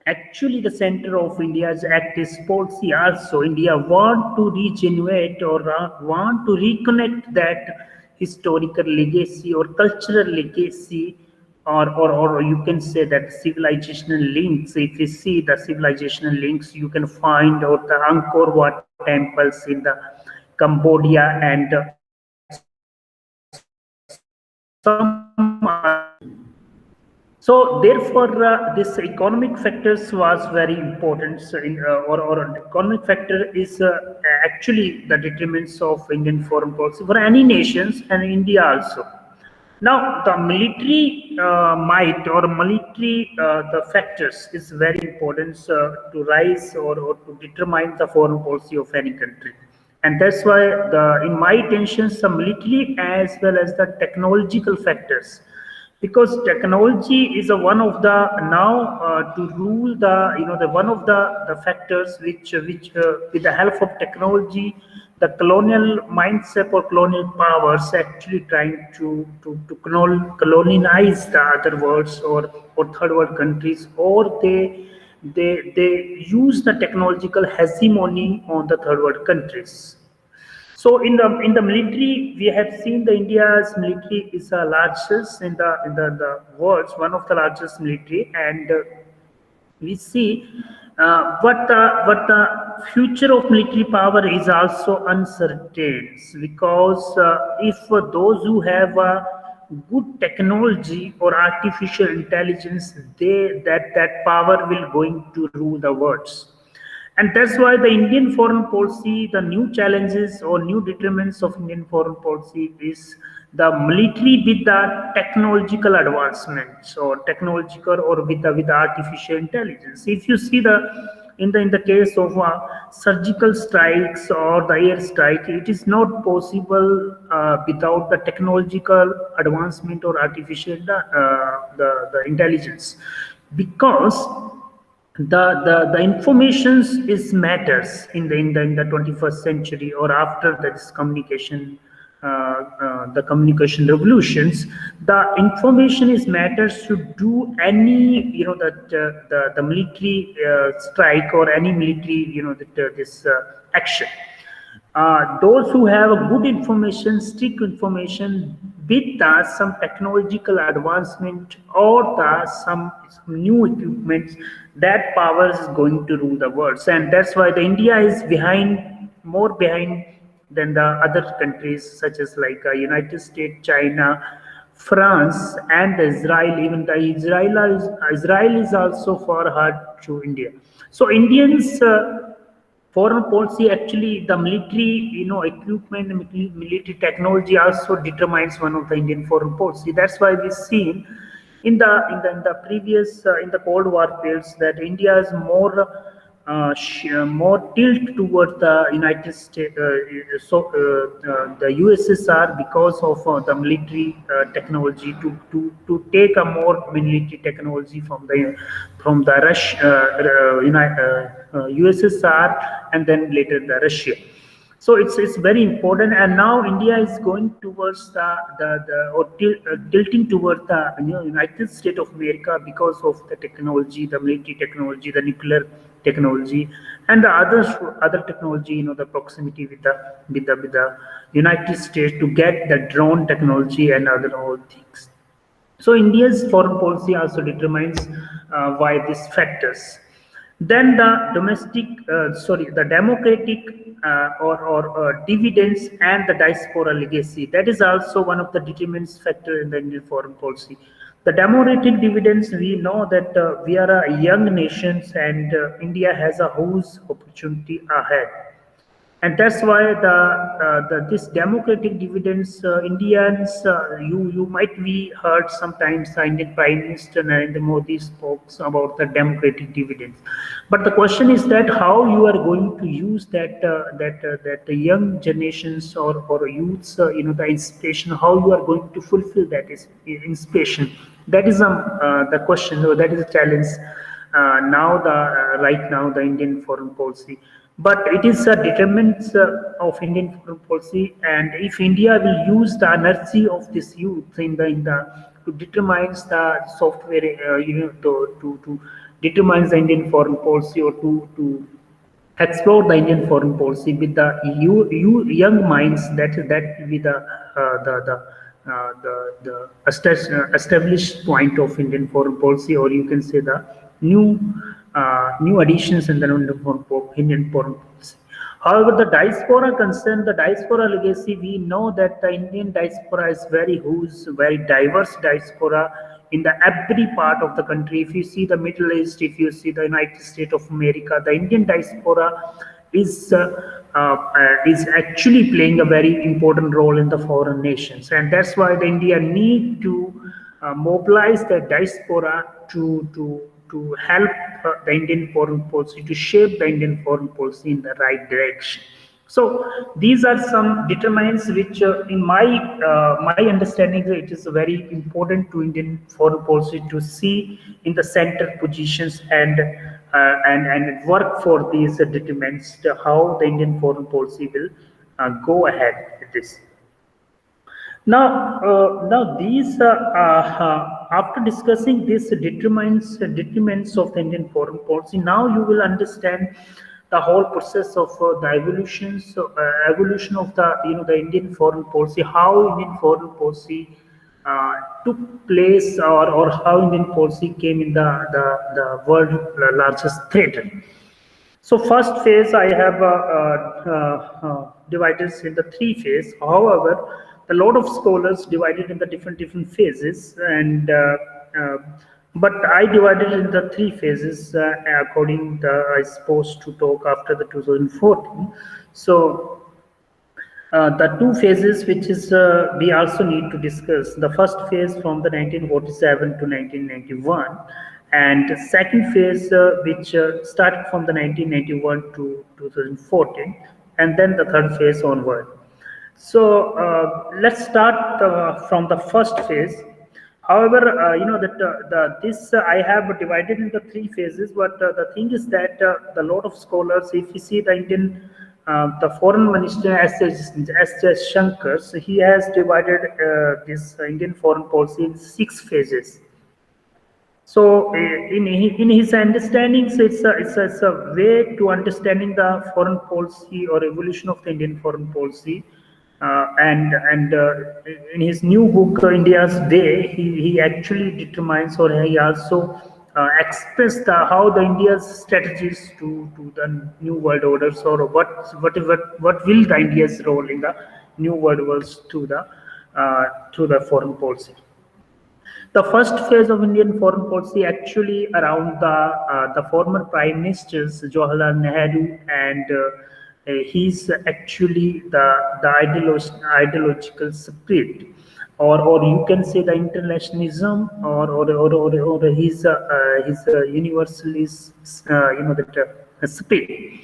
actually the center of India's Act is policy also. India want to regenerate or want to reconnect that historical legacy or cultural legacy or you can say that civilizational links. If you see the civilizational links, you can find out the Angkor Wat temples in the Cambodia and so therefore, this economic factors was very important. So or economic factor is actually the determinants of Indian foreign policy for any nations and India also. Now, the military might or military the factors is very important to rise or to determine the foreign policy of any country, and that's why in my intentions the military as well as the technological factors, because technology is a one of the now to rule the the one of the factors which with the help of technology the colonial mindset or colonial powers actually trying to colonize the other worlds or third world countries, or they use the technological hegemony on the third world countries. So in the military, we have seen the India's military is the largest in the world, one of the largest military, and we see what the future of military power is also uncertain, because if those who have good technology or artificial intelligence, that power will going to rule the world. And that's why the Indian foreign policy, the new challenges or new determinants of Indian foreign policy is the military with the technological advancements or technological or with the artificial intelligence. If you see in the case of surgical strikes or the air strike, it is not possible without the technological advancement or artificial the intelligence, because the informations is matters in the 21st century or after this communication the communication revolutions. The information is matters to do any that the military strike or any military this action. Those who have a good information, strict information with some technological advancement or some new equipments, that power is going to rule the world. And that's why the India is behind, more behind than the other countries such as like United States, China, France, and Israel. Even the Israel is also far hard to India. So Indians. foreign policy, actually the military, equipment, military technology also determines one of the Indian foreign policy. That's why we've seen in the previous in the Cold War periods that India is more tilt towards the United States, the USSR, because of the military technology, to take a more military technology from the USSR, and then later the Russia. So it's very important, and now India is going towards tilting towards the United States of America because of the technology, the military technology, the nuclear technology, and the other technology. The proximity with the United States to get the drone technology and other all things. So India's foreign policy also determines by these factors. Then the democratic dividends and the diaspora legacy. That is also one of the determinants factor in the Indian foreign policy. The democratic dividends, we know that we are a young nation, and India has a huge opportunity ahead, and that's why this democratic dividends, Indians, you might be heard sometimes the Indian Prime Minister Narendra Modi spoke about the democratic dividends, but the question is that how you are going to use that the young generations or youths, the inspiration, how you are going to fulfill that is inspiration. That is the question, or that is a challenge right now the Indian foreign policy. But it is a determinant of Indian foreign policy, and if India will use the energy of this youth in the to determine the software, to determine the Indian foreign policy, or to explore the Indian foreign policy with the young minds, that will be the established point of Indian foreign policy, or you can say the new new additions in the Indian foreign policy. However, the diaspora concern, the diaspora legacy, we know that the Indian diaspora is very huge, very diverse diaspora in the every part of the country. If you see the Middle East, if you see the United States of America, the Indian diaspora is actually playing a very important role in the foreign nations, and that's why the India need to mobilize the diaspora to help the Indian foreign policy, to shape the Indian foreign policy in the right direction. So these are some determinants which, in my understanding, it is very important to Indian foreign policy to see in the center positions and work for these determinants, how the Indian foreign policy will go ahead with this. Now these after discussing these determinants of the Indian foreign policy, now you will understand the whole process of the evolution of the Indian foreign policy, how Indian foreign policy took place, or how Indian policy came in the world largest theater. So first phase I have divided in the three phases. However, a lot of scholars divided in the different phases, and but I divided in the three phases according I supposed to talk after the 2014. So the two phases which is we also need to discuss. The first phase from the 1947 to 1991, and the second phase which started from the 1991 to 2014, and then the third phase onward. So let's start from the first phase. However, this I have divided into three phases, but the thing is that the lot of scholars, if you see the Indian, the foreign minister S. Shankar, so he has divided this Indian foreign policy in 6 phases. So in his understanding, so it's a way to understanding the foreign policy or evolution of the Indian foreign policy. And in his new book, India's Day, he actually determines, or he also expressed how the India's strategies to the new world orders, or what will the India's role in the new world was to the foreign policy. The first phase of Indian foreign policy actually around the former prime ministers Jawaharlal Nehru, and he's actually the ideological spirit, or you can say the internationalism, or his universalist that spirit.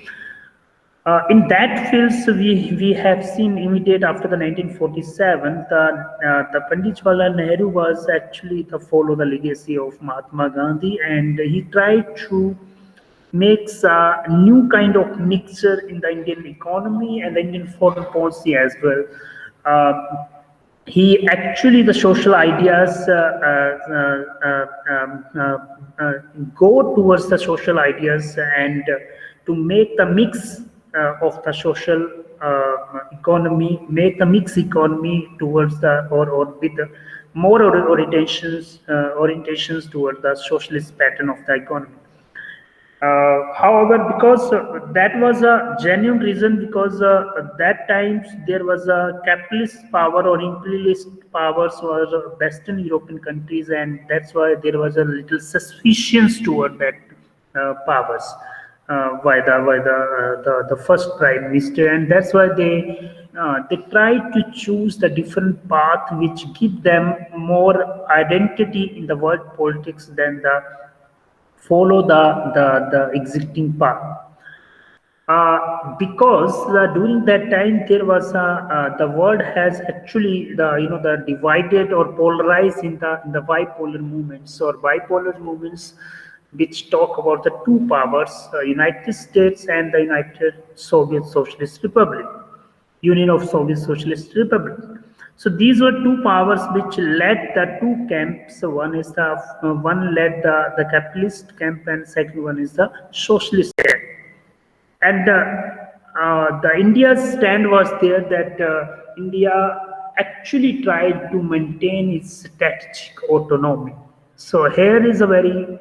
In that fields, we have seen immediate after the 1947, the Pandit Jawaharlal Nehru was actually the follow the legacy of Mahatma Gandhi, and he tried to makes a new kind of mixture in the Indian economy and the Indian foreign policy as well. Uh, he actually the social ideas go towards the social ideas, and to make the mix of the social economy, make the mix economy towards the, or with the more orientations towards the socialist pattern of the economy. However, because that was a genuine reason, because at that times there was a capitalist power or imperialist powers was Western European countries, and that's why there was a little suspicion toward that powers by the first prime minister, and that's why they tried to choose the different path which give them more identity in the world politics than the follow the existing path. Because during that time there was the world has actually the divided or polarized in the bipolar movements or bipolar movements, which talk about the two powers, United States and the United Soviet Socialist Republic, Union of Soviet Socialist Republic. So these were two powers which led the two camps. So one is one led the capitalist camp, and second one is the socialist camp. And the India's stand was there that India actually tried to maintain its strategic autonomy. So here is a very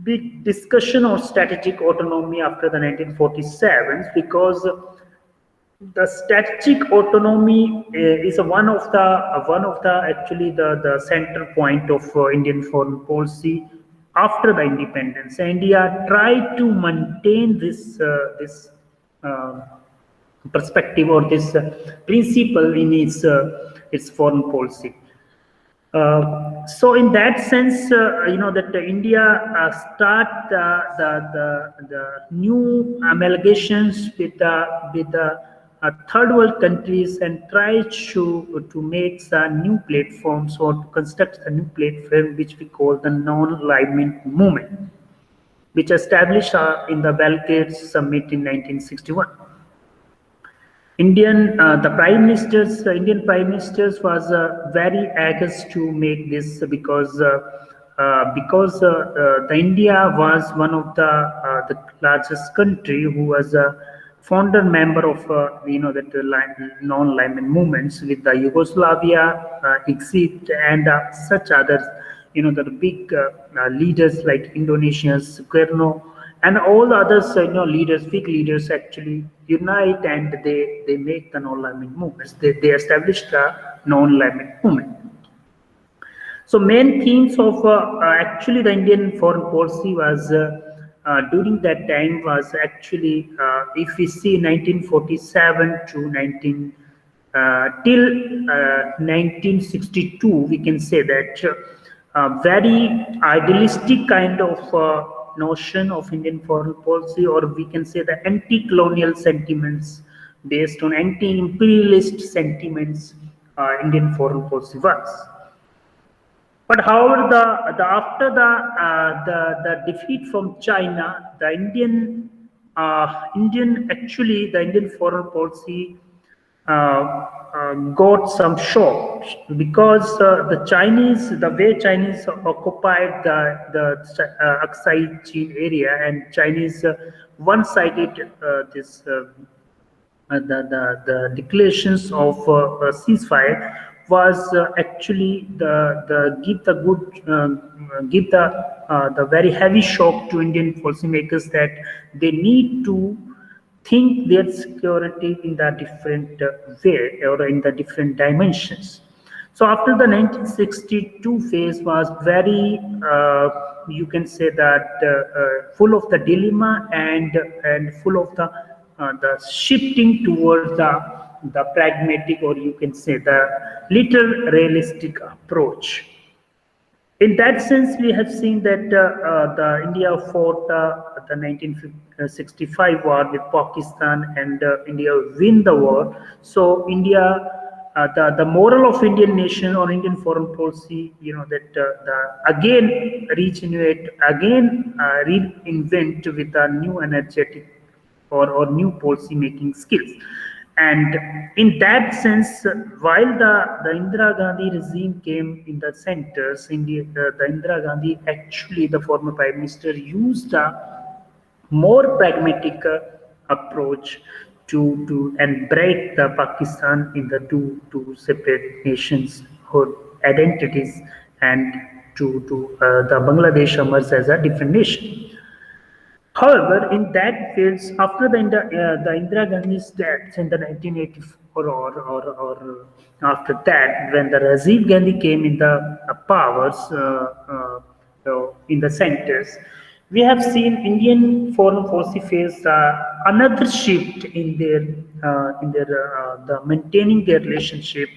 big discussion of strategic autonomy after the 1947, because the strategic autonomy is one of the actually the center point of Indian foreign policy after the independence. India tried to maintain this uh, perspective or this principle in its foreign policy. So in that sense, that India start the new amalgamations with the third world countries, and try to make some new platforms or to construct a new platform which we call the non-alignment movement, which established in the Belgrade Summit in 1961. Indian prime ministers was very anxious to make this, because the India was one of the largest country who was a founder member of that non-alignment movements with the Yugoslavia, Egypt, and such others. The big leaders like Indonesia's Sukarno and all the others, leaders, big leaders actually unite, and they make the non-alignment movements. They established the non-alignment movement. So main themes of actually the Indian foreign policy was during that time was actually, if we see 1947 to 19 till 1962, we can say that very idealistic kind of notion of Indian foreign policy, or we can say the anti-colonial sentiments based on anti-imperialist sentiments, Indian foreign policy was. But however, after the defeat from China, the Indian foreign policy got some shock, because the way Chinese occupied the Aksai Chin area, and Chinese one-sided this. The declarations of ceasefire was actually the give the good give the very heavy shock to Indian policymakers, that they need to think their security in the different way or in the different dimensions. So after the 1962 phase was very, you can say that full of the dilemma and full of the shifting towards the pragmatic, or you can say the little realistic approach. In that sense, we have seen that the India fought the 1965 war with Pakistan, and India win the war. So India, the moral of Indian nation or Indian foreign policy, that the again regenerate, again reinvent with a new energetic or new policy making skills. And in that sense, while the Indira Gandhi regime came in the centers, the Indira Gandhi, actually the former Prime Minister, used a more pragmatic approach to and break the Pakistan in the two separate nations or identities, and to the Bangladesh emerged as a different nation. However, in that phase, after the Indira Gandhi's death in the 1984, or after that, when the Rajiv Gandhi came in the powers in the centers, we have seen Indian foreign policy face another shift in their the maintaining their relationship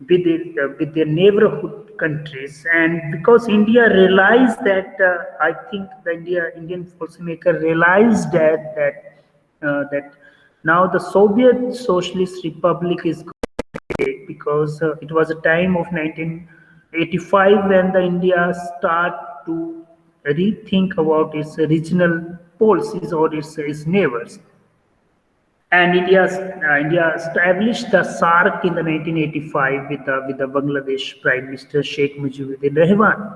with their neighborhood countries. And because India realized that, I think the Indian policymaker realized that now the Soviet Socialist Republic is going, because it was a time of 1985 when the India start to rethink about its regional policies or its neighbors. And India established the SARC in the 1985 with the Bangladesh Prime Minister Sheikh Mujibuddin Rahman.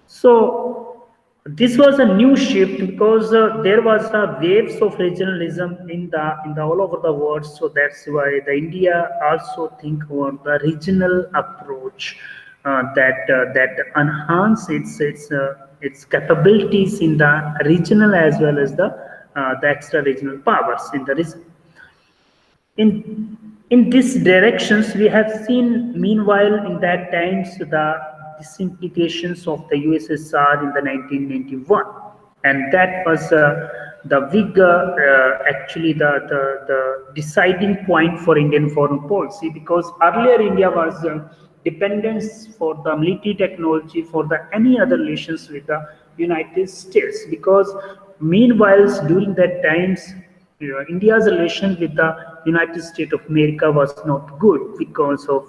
So this was a new shift, because there was a waves of regionalism in the all over the world. So that's why the India also think about the regional approach that enhance its capabilities in the regional as well as the extra regional powers in the region. In these directions, we have seen, meanwhile, in that times, the disintegrations of the USSR in the 1991, and that was the big, actually, the deciding point for Indian foreign policy, because earlier India was dependence for the military technology for the any other relations with the United States, because meanwhile during that times, India's relation with the United States of America was not good because of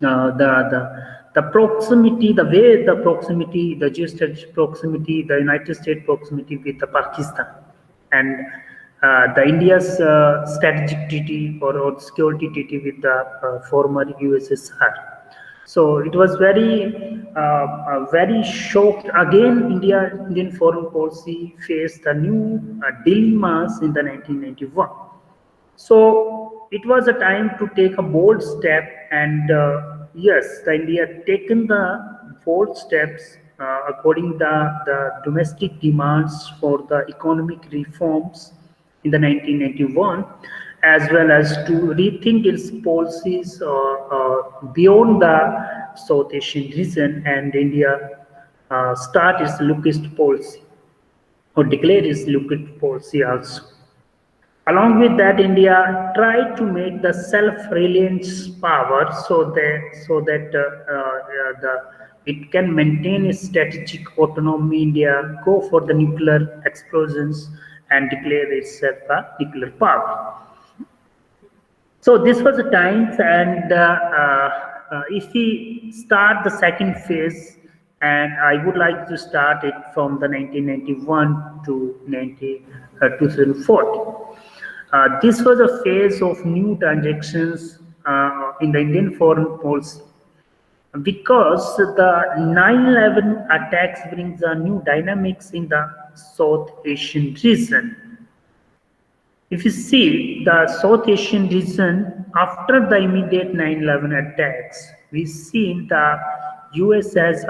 the proximity, the way the proximity, the geostrategic proximity, the United States proximity with the Pakistan, and the India's strategic treaty or security treaty with the former USSR. So it was very shocked. Again, Indian foreign policy faced the new dilemmas in the 1991. So it was a time to take a bold step, and yes, the India taken the bold steps according the domestic demands for the economic reforms in the 1991, as well as to rethink its policies beyond the South Asian region, and India start its look-east policy or declare its look-east policy also. Along with that, India tried to make the self-reliance power so that it can maintain its strategic autonomy. India go for the nuclear explosions and declare itself a nuclear power. So this was the times, and if we start the second phase, and I would like to start it from the 1991 to 2040. This was a phase of new transactions in the Indian foreign policy, because the 9/11 attacks brings a new dynamics in the South Asian region. If you see the South Asian region after the immediate 9/11 attacks, we see the US has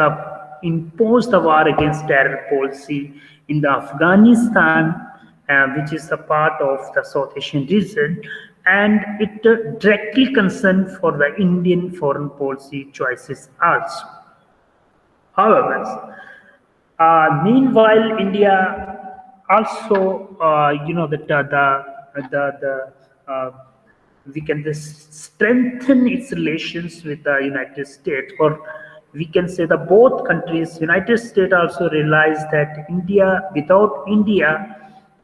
imposed a war against terror policy in the Afghanistan, which is a part of the South Asian region, and it directly concerned for the Indian foreign policy choices also. However, meanwhile, India also, we can just strengthen its relations with the United States, or we can say that both countries, United States also realized that without India,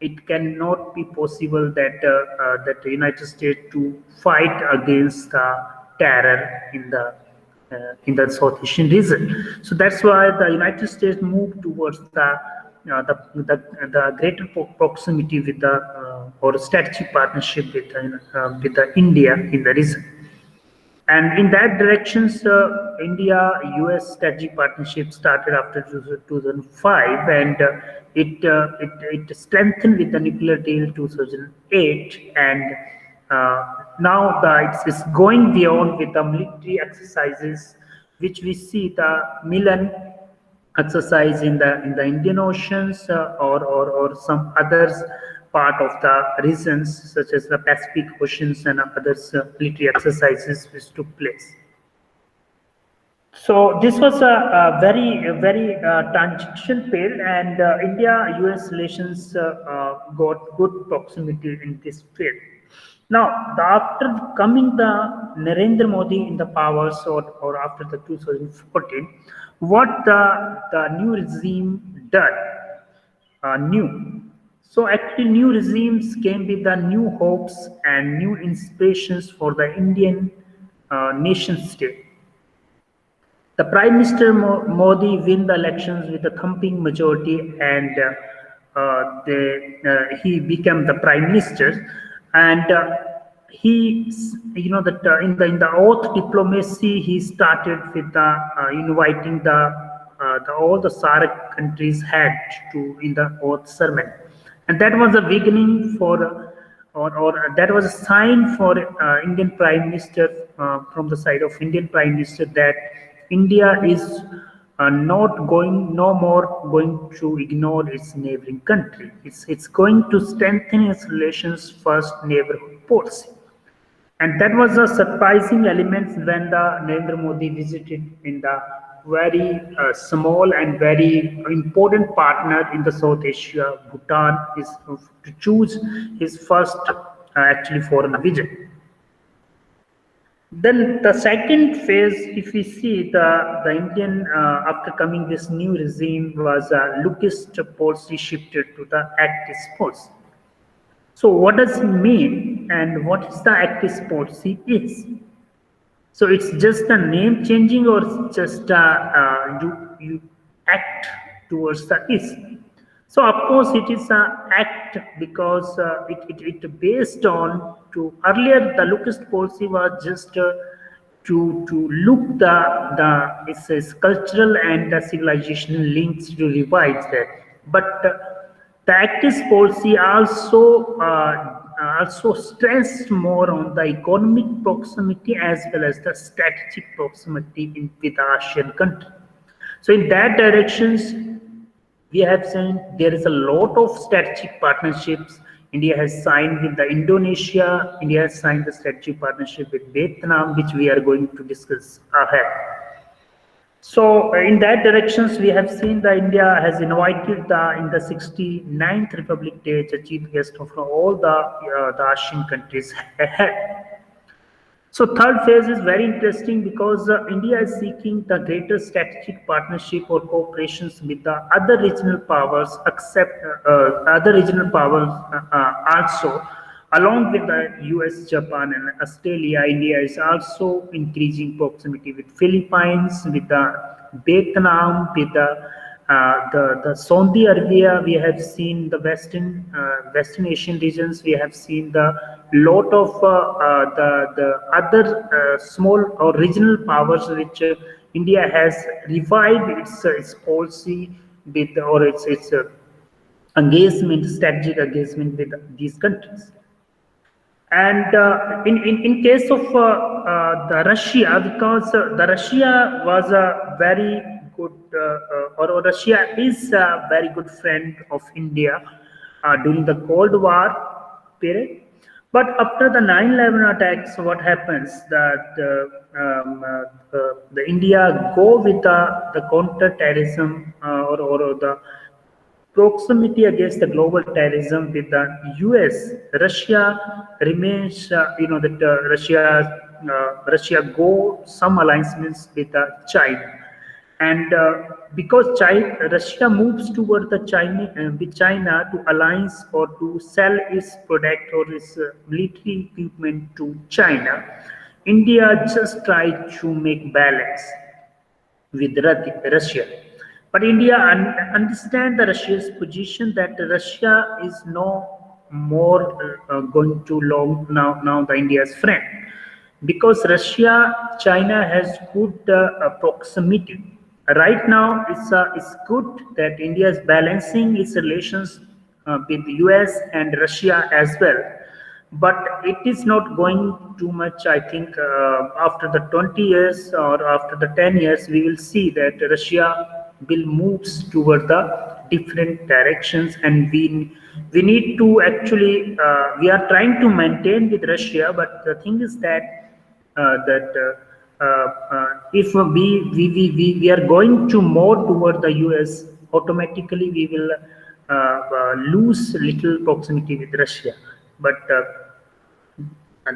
it cannot be possible that the United States to fight against the terror in the South Asian region. So that's why the United States moved towards the greater proximity with the or strategic partnership with the India in the region. And in that directions, India-US strategic partnership started after 2005, and it strengthened with the nuclear deal 2008, and now it's going beyond with the military exercises, which we see the Milan exercise in the Indian Oceans, or some others part of the regions such as the Pacific Oceans and others military exercises which took place. So this was a very tangential field, and India-US relations got good proximity in this field. Now, after coming the Narendra Modi in the powers, or after the 2014, what the new regime done, new. So actually, new regimes came with the new hopes and new inspirations for the Indian nation state. The Prime Minister Modi win the elections with a thumping majority, and he became the Prime Minister. And he, that in the oath diplomacy, he started with the inviting all the SAARC countries head to in the oath ceremony, and that was a beginning for. Or that was a sign for Indian Prime Minister, from the side of Indian Prime Minister, that India is no more going to ignore its neighboring country. It's going to strengthen its relations first neighborhood policy. And that was a surprising element when the Narendra Modi visited in the very small and very important partner in the South Asia, Bhutan, is to choose his first actually foreign visit. Then the second phase, if we see the Indian, after coming this new regime, was a lookist policy shifted to the actist policy. So what does it mean, and what is the actist policy is? So it's just a name changing, or it's just you act towards the is. So of course it is an act, because it based on to earlier the lookist policy was just to look the it says cultural and the civilizational links to revise that, but the actist policy also stressed more on the economic proximity as well as the strategic proximity with Asian countries. So in that directions, we have seen there is a lot of strategic partnerships. India has signed with the Indonesia. India has signed the strategic partnership with Vietnam, which we are going to discuss ahead. So in that directions, we have seen that India has invited in the 69th Republic Day a chief guest of all the Asian countries ahead. So third phase is very interesting, because India is seeking the greater strategic partnership or cooperations with the other regional powers, also, along with the US, Japan, and Australia. India is also increasing proximity with Philippines, with the Vietnam, with the Saudi Arabia. We have seen the Western Asian regions. We have seen the lot of the other small or regional powers, which India has revived its policy with, or its engagement, strategic engagement with these countries. And in case of the Russia, because the Russia was a very good, or Russia is a very good friend of India during the Cold War period. But after the 9/11 attacks, what happens that the India go with the counter-terrorism or the proximity against the global terrorism with the US. Russia remains, that Russia go some alliances with China. And because Russia moves toward the China with China to alliance or to sell its product or its military equipment to China, India just tried to make balance with Russia. But India understand the Russia's position that Russia is no more going to long now the India's friend because Russia China has good proximity. Right now, it's good that India is balancing its relations with the US and Russia as well. But it is not going too much. I think after the 20 years or after the 10 years, we will see that Russia will move toward the different directions, and we need to actually we are trying to maintain with Russia. But the thing is that if we are going to more toward the US, automatically we will lose little proximity with Russia. But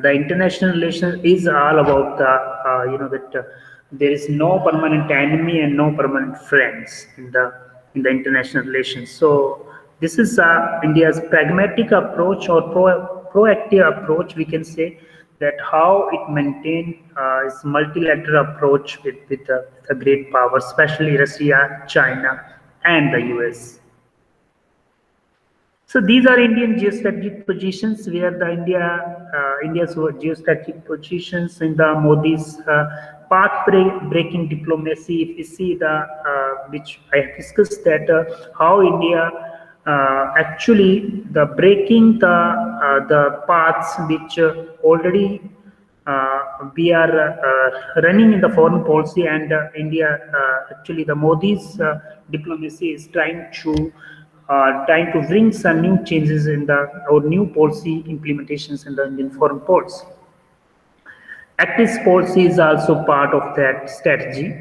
the international relations is all about the that there is no permanent enemy and no permanent friends in the international relations. So this is India's pragmatic approach or proactive approach. We can say that how it maintain its multilateral approach with the great powers, especially Russia, China, and the US. So these are Indian geostrategic positions where the India's geostrategic positions in the Modi's breaking diplomacy. If you see the which I have discussed that how India actually the breaking the paths which already we are running in the foreign policy, and India actually the Modi's diplomacy is trying to bring some new changes in the or new policy implementations in the Indian foreign policy. Active policy is also part of that strategy,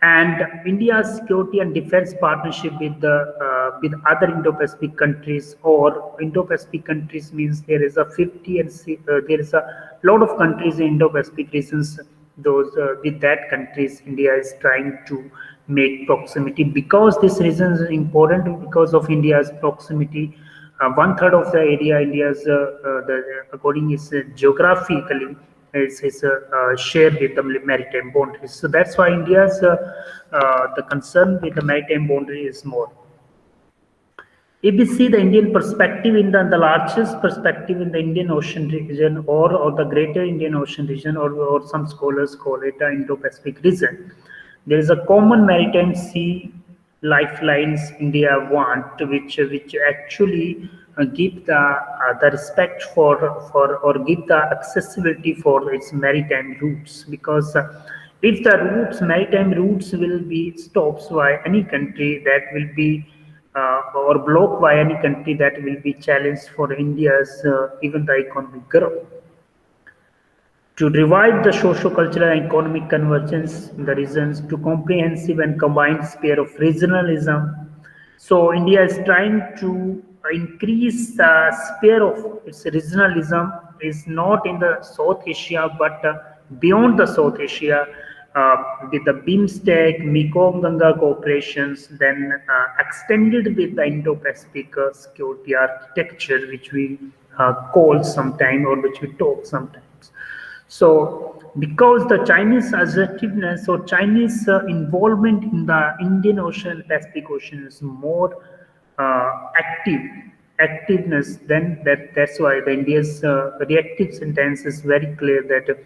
and India's security and defense partnership with other Indo-Pacific countries, or Indo-Pacific countries means there is a 50 and there is a lot of countries in Indo-Pacific regions. Those with that countries, India is trying to make proximity because this reason is important because of India's proximity. One third of the area India's according is geographically is shared with the maritime boundaries. So that's why India's the concern with the maritime boundary is more. If we see the Indian perspective in the largest perspective in the Indian Ocean region, or the greater Indian Ocean region, or some scholars call it the Indo-Pacific region, there is a common maritime sea lifelines India want, which actually give the respect for or give the accessibility for its maritime routes, because if the maritime routes will be stopped by any country, that will be or blocked by any country, that will be challenge for India's even the economic growth. To revive the socio-cultural and economic convergence in the regions to comprehensive and combined sphere of regionalism. So India is trying to increase the sphere of its regionalism, is not in the South Asia but beyond the South Asia, with the BIMSTEC, Mekong Ganga cooperations, then extended with the Indo-Pacific security architecture, which we call sometime or which we talk sometimes. So, because the Chinese assertiveness or Chinese involvement in the Indian Ocean and Pacific Ocean is more activeness, then that's why the India's reactive sentence is very clear that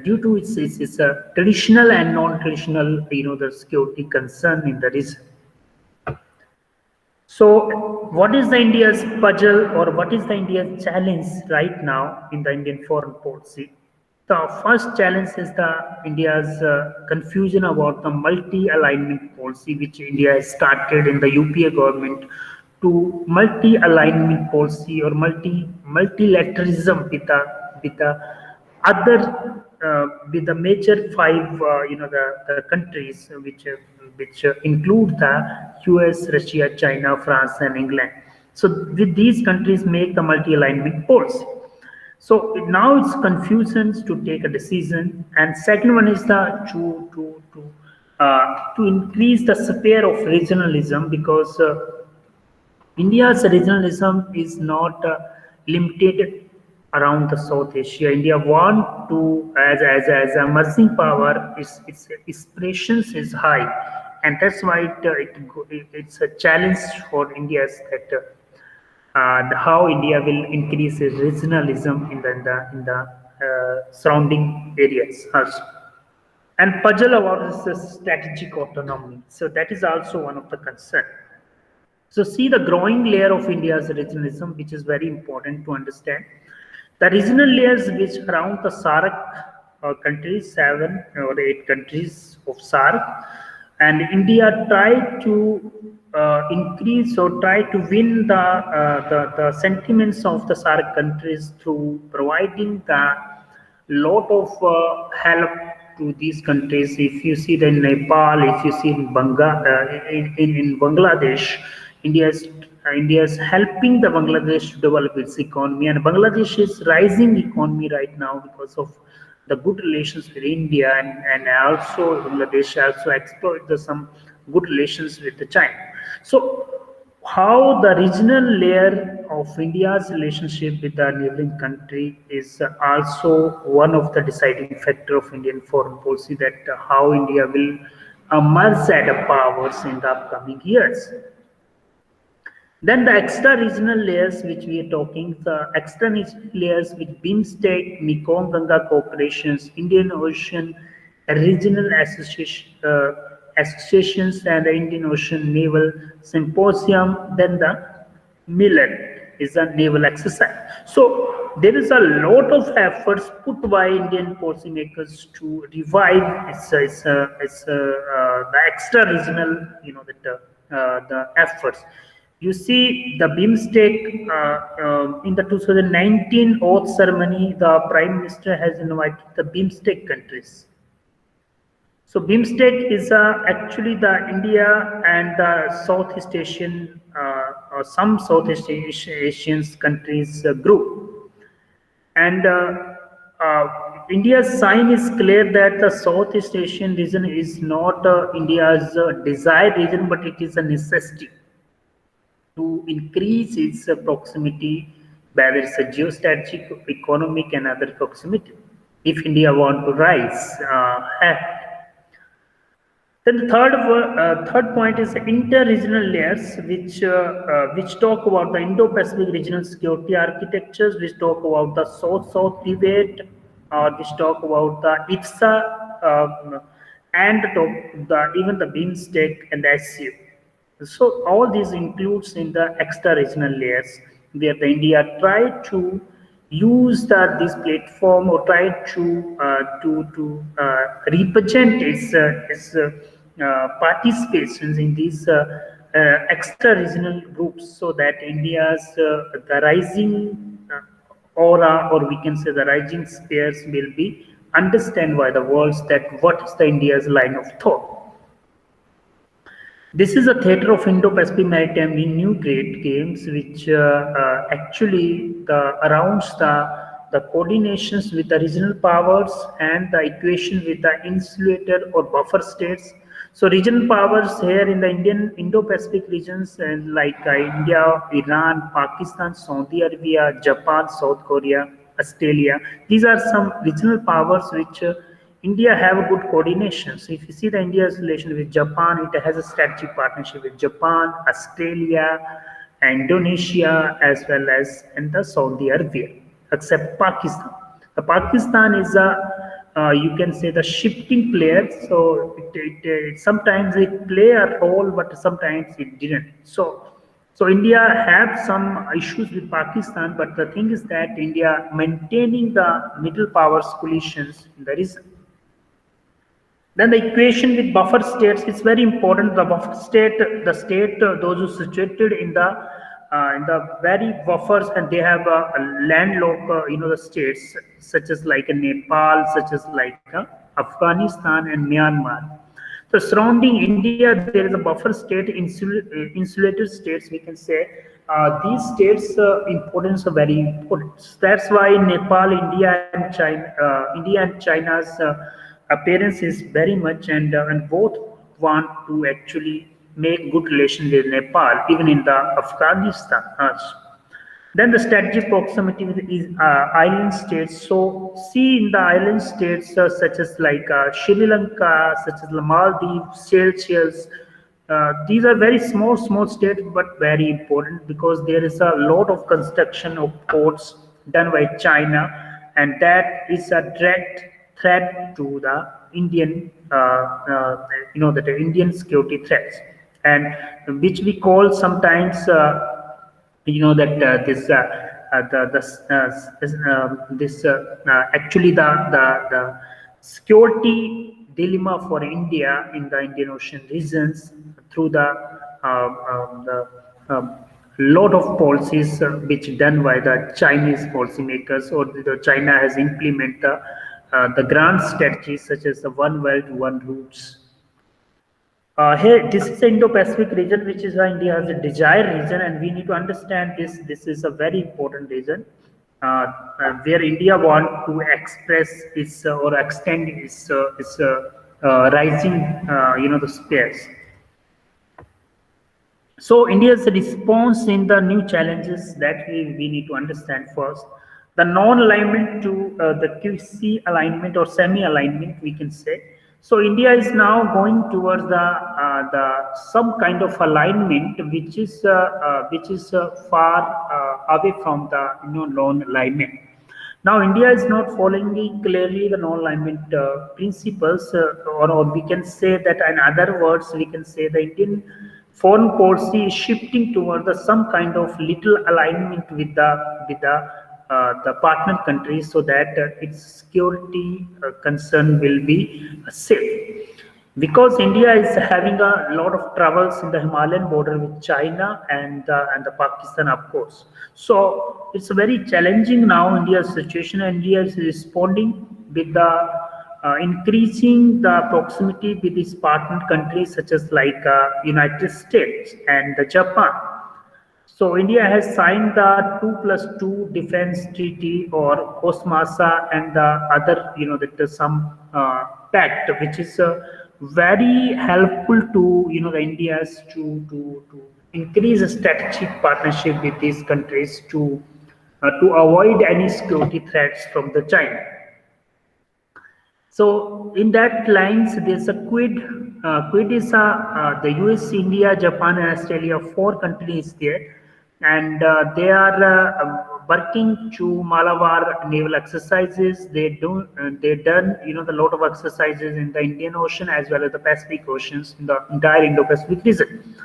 due to its traditional and non-traditional, the security concern in the region. So, what is the India's puzzle, or what is the India's challenge right now in the Indian foreign policy? The first challenge is the India's confusion about the multi-alignment policy, which India has started in the UPA government to multi-alignment policy or multilateralism with the other with the major five the countries which include the US, Russia, China, France, and England. So with these countries make the multi-alignment policy. So now it's confusions to take a decision, and second one is the to increase the sphere of regionalism, because India's regionalism is not limited around the South Asia. India want to, as a emerging power, its aspirations is high, and that's why it's a challenge for India that how India will increase its regionalism in the surrounding areas also. And puzzle about the strategic autonomy. So that is also one of the concern. So see the growing layer of India's regionalism, which is very important to understand. The regional layers which around the SAARC countries, 7 or 8 countries of SAARC, and India tried to increase or try to win the sentiments of the SAARC countries through providing the lot of help to these countries. If you see in Nepal, if you see in in Bangladesh, India is helping the Bangladesh to develop its economy, and Bangladesh is rising economy right now because of the good relations with India, and also Bangladesh also exploit some good relations with the China. So how the regional layer of India's relationship with the neighboring country is also one of the deciding factor of Indian foreign policy, that how India will emerge as a powers in the upcoming years. Then the extra regional layers which we are talking, the extra regional layers with BIMSTEC, Mekong Ganga cooperations, Indian Ocean regional associations, and the Indian Ocean Naval Symposium. Then the Milan is a naval exercise. So there is a lot of efforts put by Indian policymakers to revive the extra regional, the efforts. You see the BIMSTEC in the 2019 oath ceremony, the Prime Minister has invited the BIMSTEC countries. So BIMSTEC is actually the India and the Southeast Asian or some Southeast Asian countries group. And India's sign is clear that the Southeast Asian region is not India's desired region, but it is a necessity to increase its proximity, whether it's a geostrategic, economic, and other proximity, if India want to rise. Then the third point is inter-regional layers, which talk about the Indo-Pacific regional security architectures, which talk about the South-South debate, which talk about the IPSA, and even the BIMSTEC and the SCU. So all these includes in the extra regional layers, where the India try to use this platform or try to represent its participations in these extra regional groups, so that India's the rising aura, or we can say the rising spheres, will be understand by the world that what is the India's line of thought. This is a theater of Indo-Pacific Maritime New Great Games, which actually arounds the coordinations with the regional powers and the equation with the insulator or buffer states. So regional powers here in the Indo-Pacific regions, like India, Iran, Pakistan, Saudi Arabia, Japan, South Korea, Australia. These are some regional powers which India have a good coordination. So if you see the India's relation with Japan, it has a strategic partnership with Japan, Australia, Indonesia, as well as in the Saudi Arabia, except Pakistan. The Pakistan is you can say the shifting player. So it sometimes it play a role, but sometimes it didn't. So India have some issues with Pakistan, but the thing is that India maintaining the middle powers coalitions in the region. Then the equation with buffer states is very important. The buffer state, those who situated in the in the very buffers, and they have a landlocked, the states such as like Nepal, such as like Afghanistan and Myanmar. So surrounding India, there is a buffer state, insulated states, we can say. These states' importance are very important. So that's why Nepal, India and China's appearance is very much, and both want to actually make good relations with Nepal, even in the Afghanistan. Then the strategic proximity with is island states. So see in the island states such as like Sri Lanka, such as the Maldives, Seychelles. These are very small states, but very important because there is a lot of construction of ports done by China, and that is a direct threat to the Indian, the Indian security threats, and which we call sometimes. That actually the security dilemma for India in the Indian Ocean regions through the lot of policies which done by the Chinese policymakers, or the China has implemented the grand strategies such as the One Belt, One Routes. Here, this is the Indo-Pacific region, which is India has a desired region, and we need to understand this. This is a very important region where India want to express its or extend its rising, the space. So India's response in the new challenges that we need to understand first. The non-alignment to the QC alignment or semi-alignment, we can say. So India is now going towards the some kind of alignment which is far away from the non-alignment. Now India is not following clearly the non-alignment principles, or we can say that in other words we can say the Indian foreign policy is shifting towards some kind of little alignment with the partner countries, so that its security concern will be safe. Because India is having a lot of troubles in the Himalayan border with China and the Pakistan, of course. So it's very challenging now India's situation. India is responding with the increasing the proximity with its partner countries such as like United States and Japan. So India has signed the 2+2 defense treaty or COSMASA and the other, that some pact, which is very helpful to the India's to increase a strategic partnership with these countries to avoid any security threats from the China. So in that lines, there's a Quid. Quid is the US, India, Japan, and Australia, 4 countries there, and they are working to Malabar naval exercises. They done the lot of exercises in the Indian Ocean as well as the Pacific Oceans in the entire Indo-Pacific region.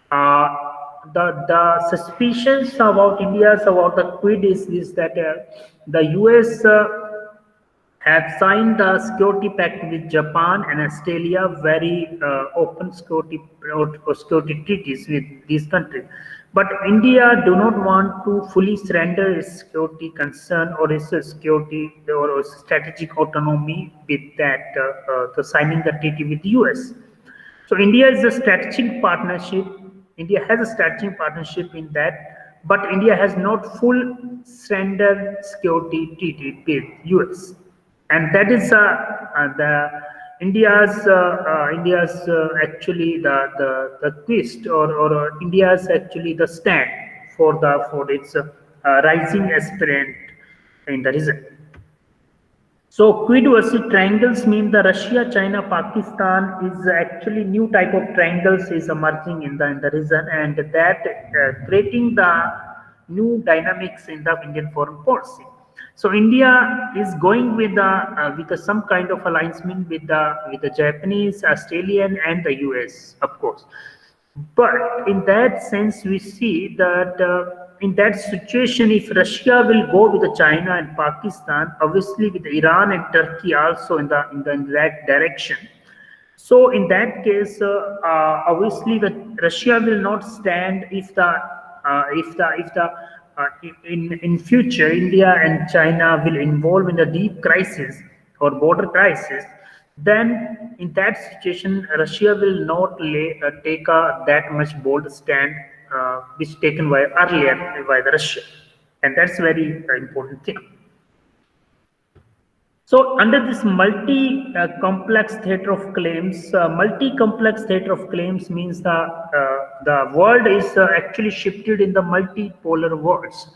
The suspicions about India's about the Quid is that the US have signed the security pact with Japan and Australia, very open security or security treaties with these countries. But India do not want to fully surrender its security concern or its security or strategic autonomy with that the signing the treaty with the US. So India is a strategic partnership. India has a strategic partnership in that, but India has not full surrender security treaty with US, and that is the India's actually the twist, or India's actually the stand for its rising aspirant in the region. So Quid versus triangles mean the Russia, China, Pakistan is actually new type of triangles is emerging in the region, and that creating the new dynamics in the Indian foreign policy. So India is going with some kind of alignment with the Japanese, Australian, and the US, of course. But in that sense, we see that in that situation, if Russia will go with the China and Pakistan, obviously with Iran and Turkey also in that direction. So in that case, obviously the Russia will not stand if the in future India and China will involve in a deep crisis or border crisis, then in that situation Russia will not take that much bold stand which taken by earlier by the Russia, and that's very important thing. So under this multi-complex theater of claims, multi-complex theater of claims means the world is actually shifted in the multipolar worlds.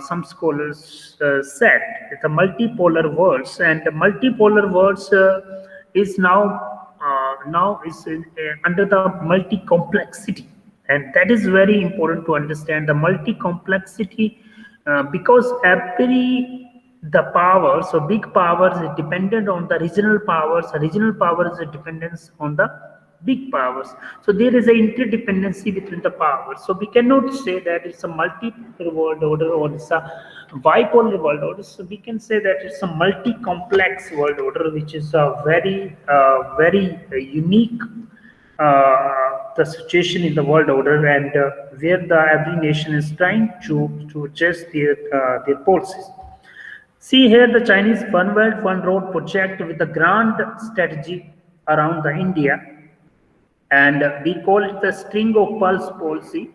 Some scholars said it's a multipolar worlds, and the multipolar worlds is now is under the multi-complexity, and that is very important to understand the multi-complexity because every the power, so big powers is dependent on the regional powers, regional powers is dependence on the big powers. So there is an interdependency between the powers. So we cannot say that it's a multipolar world order or it's a bipolar world order. So we can say that it's a multi-complex world order, which is a very unique the situation in the world order, and where the every nation is trying to adjust their policies. See here the Chinese One World One Road project with the grand strategy around the India, and we call it the string of pearls policy.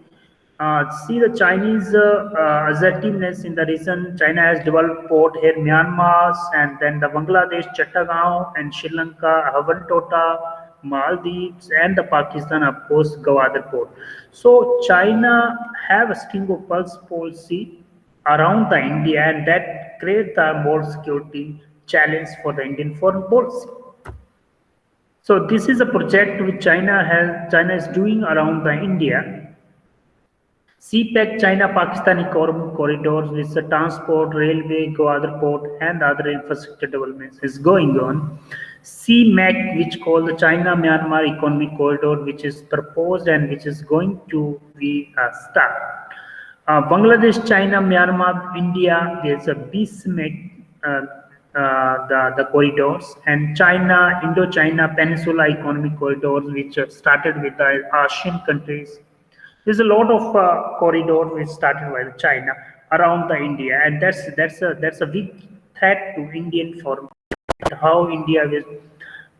See the Chinese assertiveness in the region. China has developed port here, Myanmar, and then the Bangladesh, Chattagam, and Sri Lanka, Havantota, Maldives, and the Pakistan, of course, Gwadar port. So China have a string of pearls policy around the India, and that create the more security challenge for the Indian foreign policy. So this is a project which China is doing around the India. CPEC China-Pakistan economic corridors with the transport, railway, Gwadar port, and other infrastructure developments is going on. CMEC, which called the China-Myanmar economic corridor, which is proposed and which is going to be started. Bangladesh, China, Myanmar, India, there's a BCMEC, the corridors, and China, Indo-China Peninsula Economic Corridors, which started with the Asian countries. There's a lot of corridors which started by China around the India, and that's a big threat to Indian foreign policy. How India will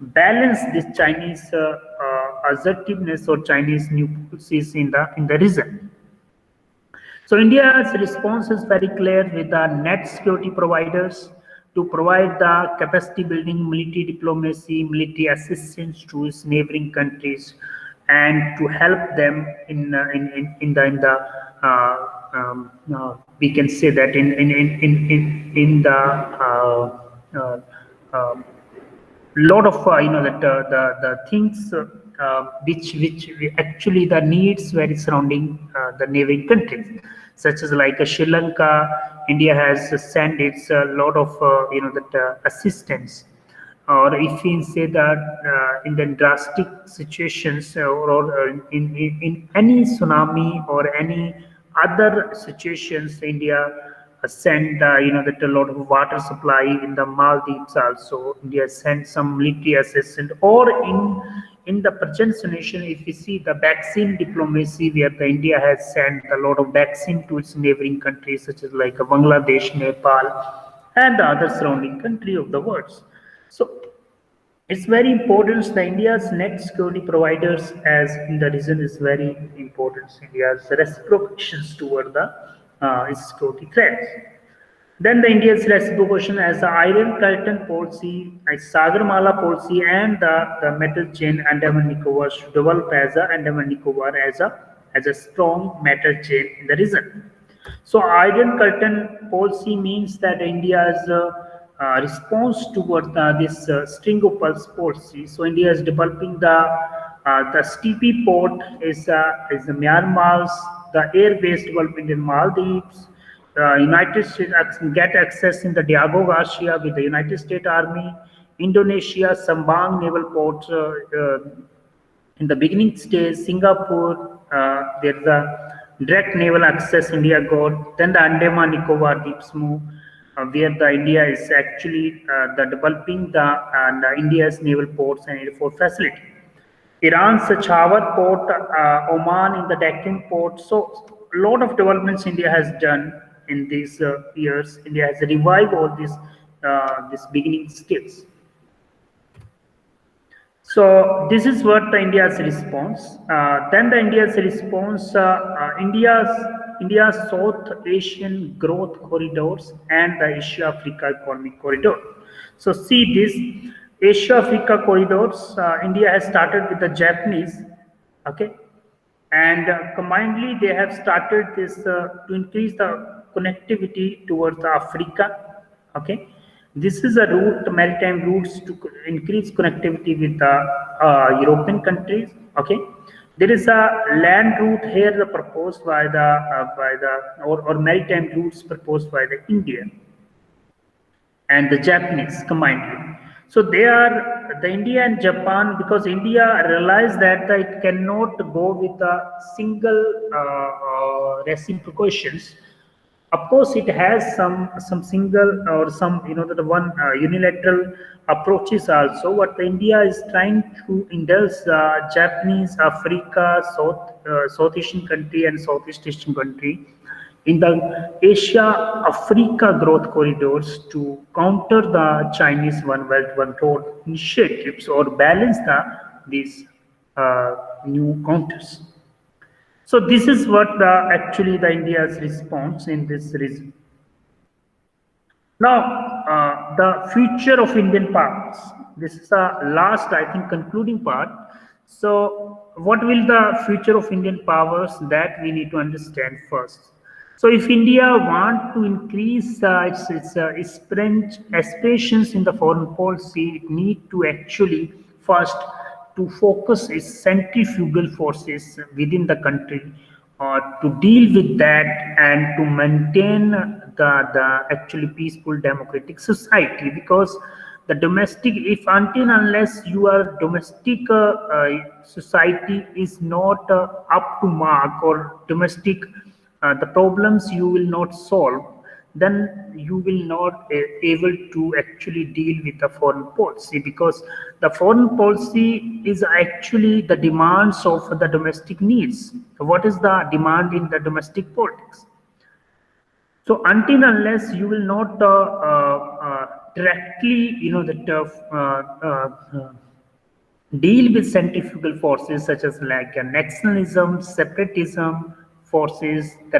balance this Chinese assertiveness or Chinese new policies in the region. So India's response is very clear with the net security providers to provide the capacity building, military diplomacy, military assistance to its neighboring countries, and to help them in the we can say that in the lot of the things which actually the needs very surrounding the neighboring countries, such as like Sri Lanka. India has sent its a lot of assistance, or if we say that in the drastic situations or in any tsunami or any other situations, India send that a lot of water supply in the Maldives also. India sent some military assistance, or in the present situation, if we see the vaccine diplomacy, where the India has sent a lot of vaccine to its neighboring countries, such as like Bangladesh, Nepal, and the other surrounding country of the world. So it's very important. The India's net security providers as in the region is very important. India's reciprocations toward the its security threats. Then the India's reciprocation as the Iron Curtain policy, Sagarmala policy, and the metal chain Andaman Nicobar should develop as a Andaman Nicobar as a strong metal chain in the region. So Iron Curtain policy means that India's response toward this string of pearls policy. So India is developing the Steepy port is the Myanmar's, the air-based development in Maldives. United States get access in the Diego Garcia with the United States Army. Indonesia, Sambang naval port in the beginning stage. Singapore, there's a direct naval access India got. Then the Andaman Nicobar Deeps move, where the India is actually the developing the India's naval ports and airport facility. Iran's Chawar port, Oman in the Deccan port. So a lot of developments India has done in these years. India has revived all these this beginning skills. So this is what the India's response. Then the India's response, India's South Asian growth corridors and the Asia-Africa economic corridor. So see this Asia-Africa corridors. India has started with the Japanese, okay, and combinedly they have started this to increase the connectivity towards Africa. Okay, this is a route, maritime routes to increase connectivity with the European countries. Okay, there is a land route here proposed by the or maritime routes proposed by the India and the Japanese combinedly. So they are the India and Japan, because India realized that it cannot go with a single reciprocations. Of course, it has some single or some the one unilateral approaches also. What India is trying to indulge Japanese, Africa, South Asian country and Southeast Asian country in the Asia-Africa growth corridors to counter the Chinese One Belt One Road initiatives or balance these new counters. So this is what actually the India's response in this region. Now, the future of Indian powers. This is the last, I think, concluding part. So, what will the future of Indian powers that we need to understand first? So, if India want to increase its aspirations in the foreign policy, it need to actually first to focus its centrifugal forces within the country to deal with that and to maintain the actually peaceful democratic society, because the domestic, if until unless your domestic society is not up to mark, or domestic the problems you will not solve, then you will not able to actually deal with the foreign policy, because the foreign policy is actually the demands of the domestic needs. What is the demand in the domestic politics? So until unless you will not directly, deal with centrifugal forces such as like nationalism, separatism forces, the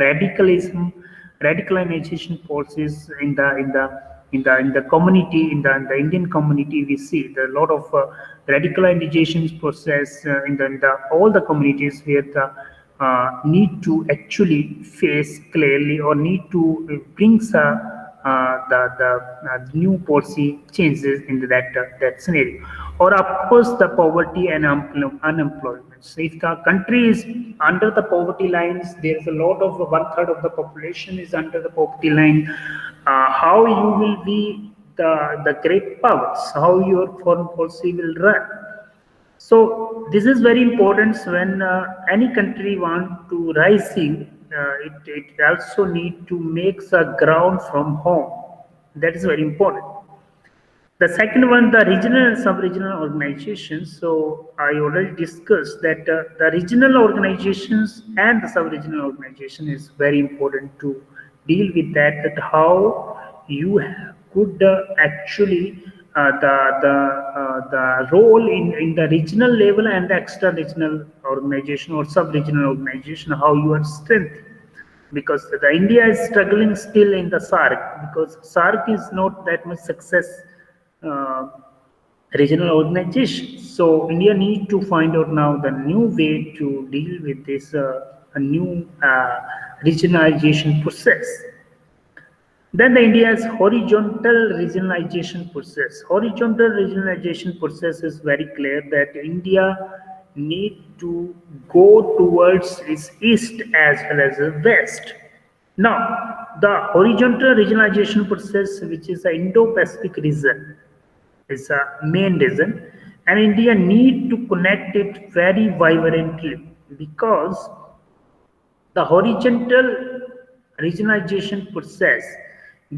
radicalization forces in the community, in the Indian community. We see there are a lot of radicalization process in the all the communities where the need to actually face clearly, or need to bring the new policy changes in that scenario. Or of course the poverty and unemployment. So if the country is under the poverty lines, there is a lot of 1/3 of the population is under the poverty line. How you will be the great powers? How your foreign policy will run? So this is very important when any country want to rising. It also need to make the ground from home. That is very important. The second one, the regional and sub-regional organizations. So I already discussed that the regional organizations and the sub-regional organization is very important to deal with that. That how you could actually the role in the regional level and the extra-regional organization or sub-regional organization, how you are strengthened. Because the India is struggling still in the SARC, because SARC is not that much success regional organization. So India needs to find out now the new way to deal with this a new regionalization process. Then the India's horizontal regionalization process. Horizontal regionalization process is very clear that India need to go towards its east as well as the west. Now, the horizontal regionalization process, which is the Indo-Pacific region, is a main reason, and India need to connect it very vibrantly, because the horizontal regionalization process,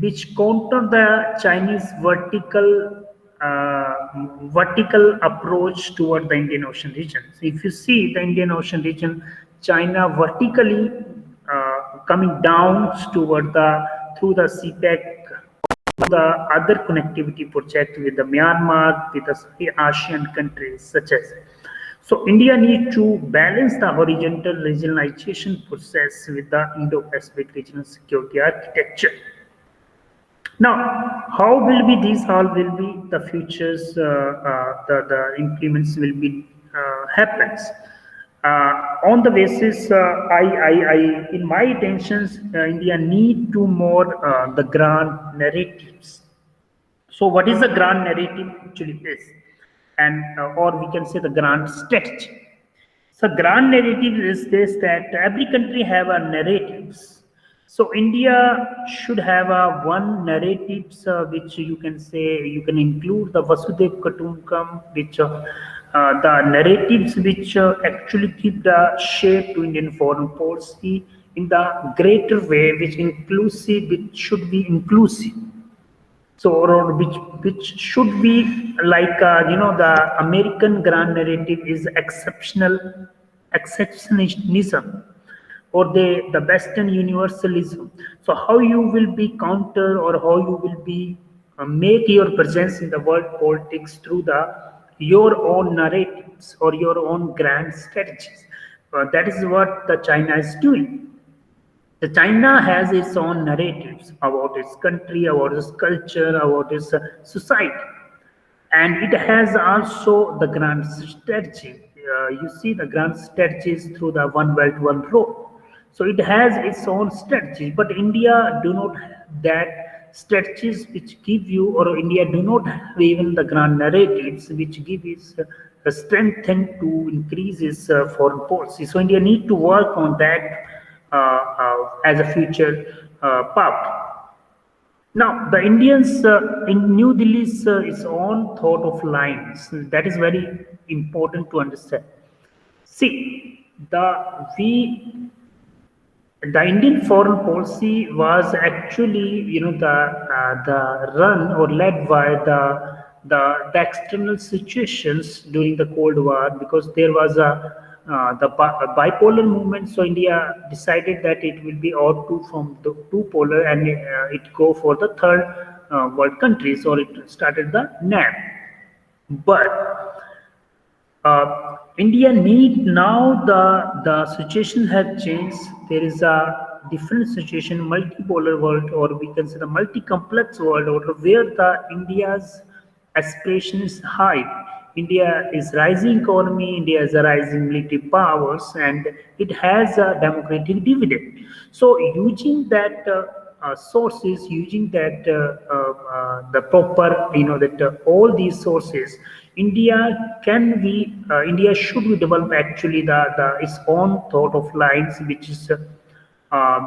which counter the Chinese vertical approach toward the Indian Ocean region. So if you see the Indian Ocean region, China vertically coming down toward through the CPEC, the other connectivity project with the Myanmar, with the Asian countries such as. So India needs to balance the horizontal regionalization process with the Indo-Pacific regional security architecture. Now, how will be these all will be the futures, the implements will be happens. On the basis, in my intentions, India need to more the grand narratives. So, what is the grand narrative actually is, and or we can say the grand strategy. So grand narrative is this that every country have a narratives. So India should have a one narratives which you can say you can include the Vasudev Kutumbakam, which the narratives which actually give the shape to Indian foreign policy in the greater way, which inclusive, which should be inclusive. So, or which should be like the American grand narrative is exceptionalism, or the Western universalism. So, how you will be counter, or how you will be make your presence in the world politics through the your own narratives or your own grand strategies. That is what the China is doing. The China has its own narratives about its country, about its culture, about its society, and it has also the grand strategy. You see the grand strategies through the One Belt One Road. So it has its own strategy, but India do not have that strategies which give you, or India do not have even the grand narratives which give its strength to increase its foreign policy. So India need to work on that as a future power. Now, the Indians in New Delhi's its own thought of lines, that is very important to understand. See, the Indian foreign policy was actually, the run or led by the external situations during the Cold War, because there was a bipolar movement. So India decided that it will be out two from the two polar, and it go for the third world countries, or it started the NAM. But India need now the situation have changed. There is a different situation, multipolar world, or we can say the multi-complex world, or where the India's aspiration is high. India is rising economy, India is a rising military powers, and it has a democratic dividend. So using that sources, using that the proper, that all these sources, India should be develop actually the its own thought of lines, which is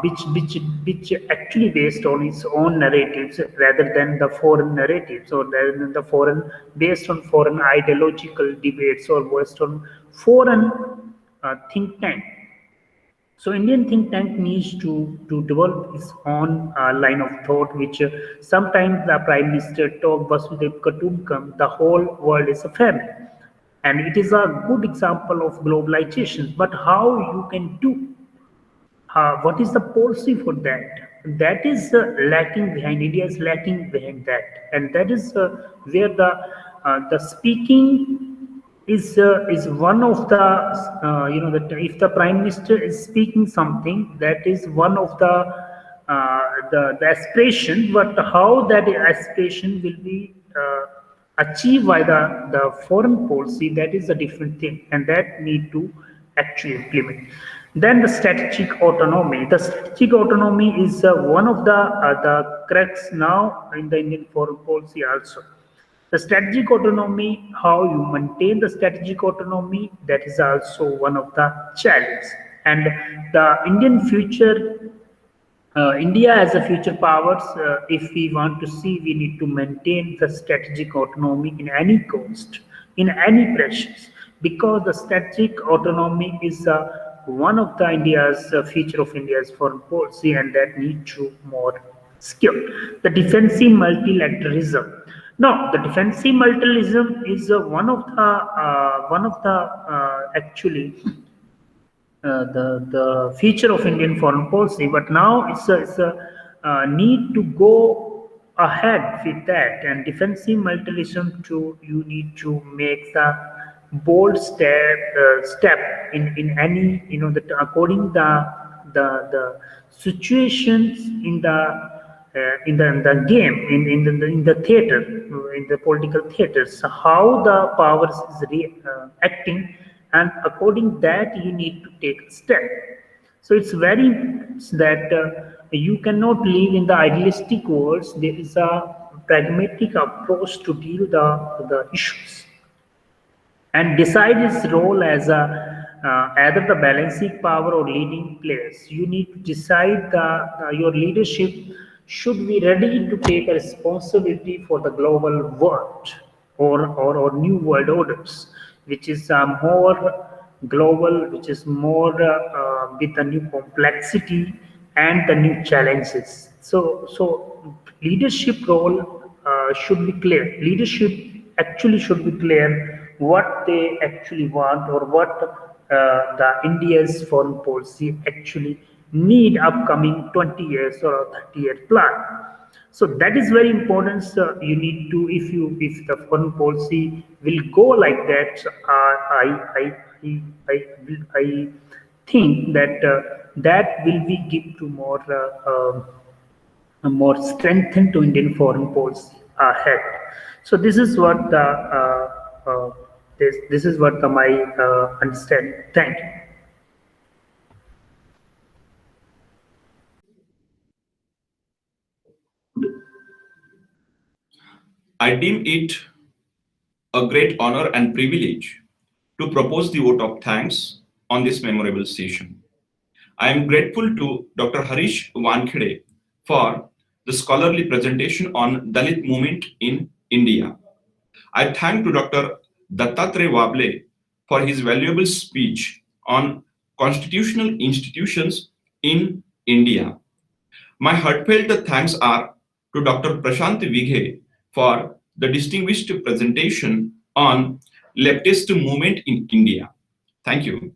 which actually based on its own narratives rather than the foreign narratives, or rather than the foreign based on foreign ideological debates, or based on foreign think tank. So Indian think tank needs to develop its own line of thought, which sometimes the Prime Minister talk Vasudev Kutumbakam, the whole world is a family. And it is a good example of globalization. But how you can do, what is the policy for that? That is lacking behind. India is lacking behind that, and that is where the speaking is one of the that if the Prime Minister is speaking something, that is one of the aspiration, but how that aspiration will be achieved by the foreign policy, that is a different thing, and that need to actually implement. Then the strategic autonomy. The strategic autonomy is one of the crux now in the Indian foreign policy also. The strategic autonomy, how you maintain the strategic autonomy, that is also one of the challenges. And the Indian future, India as a future powers, if we want to see, we need to maintain the strategic autonomy in any cost, in any pressures, because the strategic autonomy is one of the India's feature of India's foreign policy, and that need to more skill. The defensive multilateralism. Now, the defensive multilateralism is one of the actually the future of Indian foreign policy. But now it's a need to go ahead with that, and defensive militarism too. You need to make the bold step in any, that according the situations in the game, in the theater, in the political theaters, how the powers is acting, and according that you need to take a step. So it's very important that you cannot live in the idealistic worlds. There is a pragmatic approach to deal the issues and decide its role as either the balancing power or leading players. You need to decide your leadership should be ready to take a responsibility for the global world, or new world orders, which is more global, which is more with the new complexity and the new challenges. So leadership role should be clear. Leadership actually should be clear what they actually want, or what the India's foreign policy actually need upcoming 20 years or a 30-year plan. So that is very important. So you need to, if the foreign policy will go like that, I think that that will be give to more strengthened to Indian foreign policy ahead. So this is what this is what my understanding. Thank you. I deem it a great honor and privilege to propose the vote of thanks on this memorable session. I am grateful to Dr. Harish Wankhede for the scholarly presentation on Dalit movement in India. I thank to Dr. Dattatreya Wable for his valuable speech on constitutional institutions in India. My heartfelt thanks are to Dr. Prashant Vighe for the distinguished presentation on leftist movement in India. Thank you.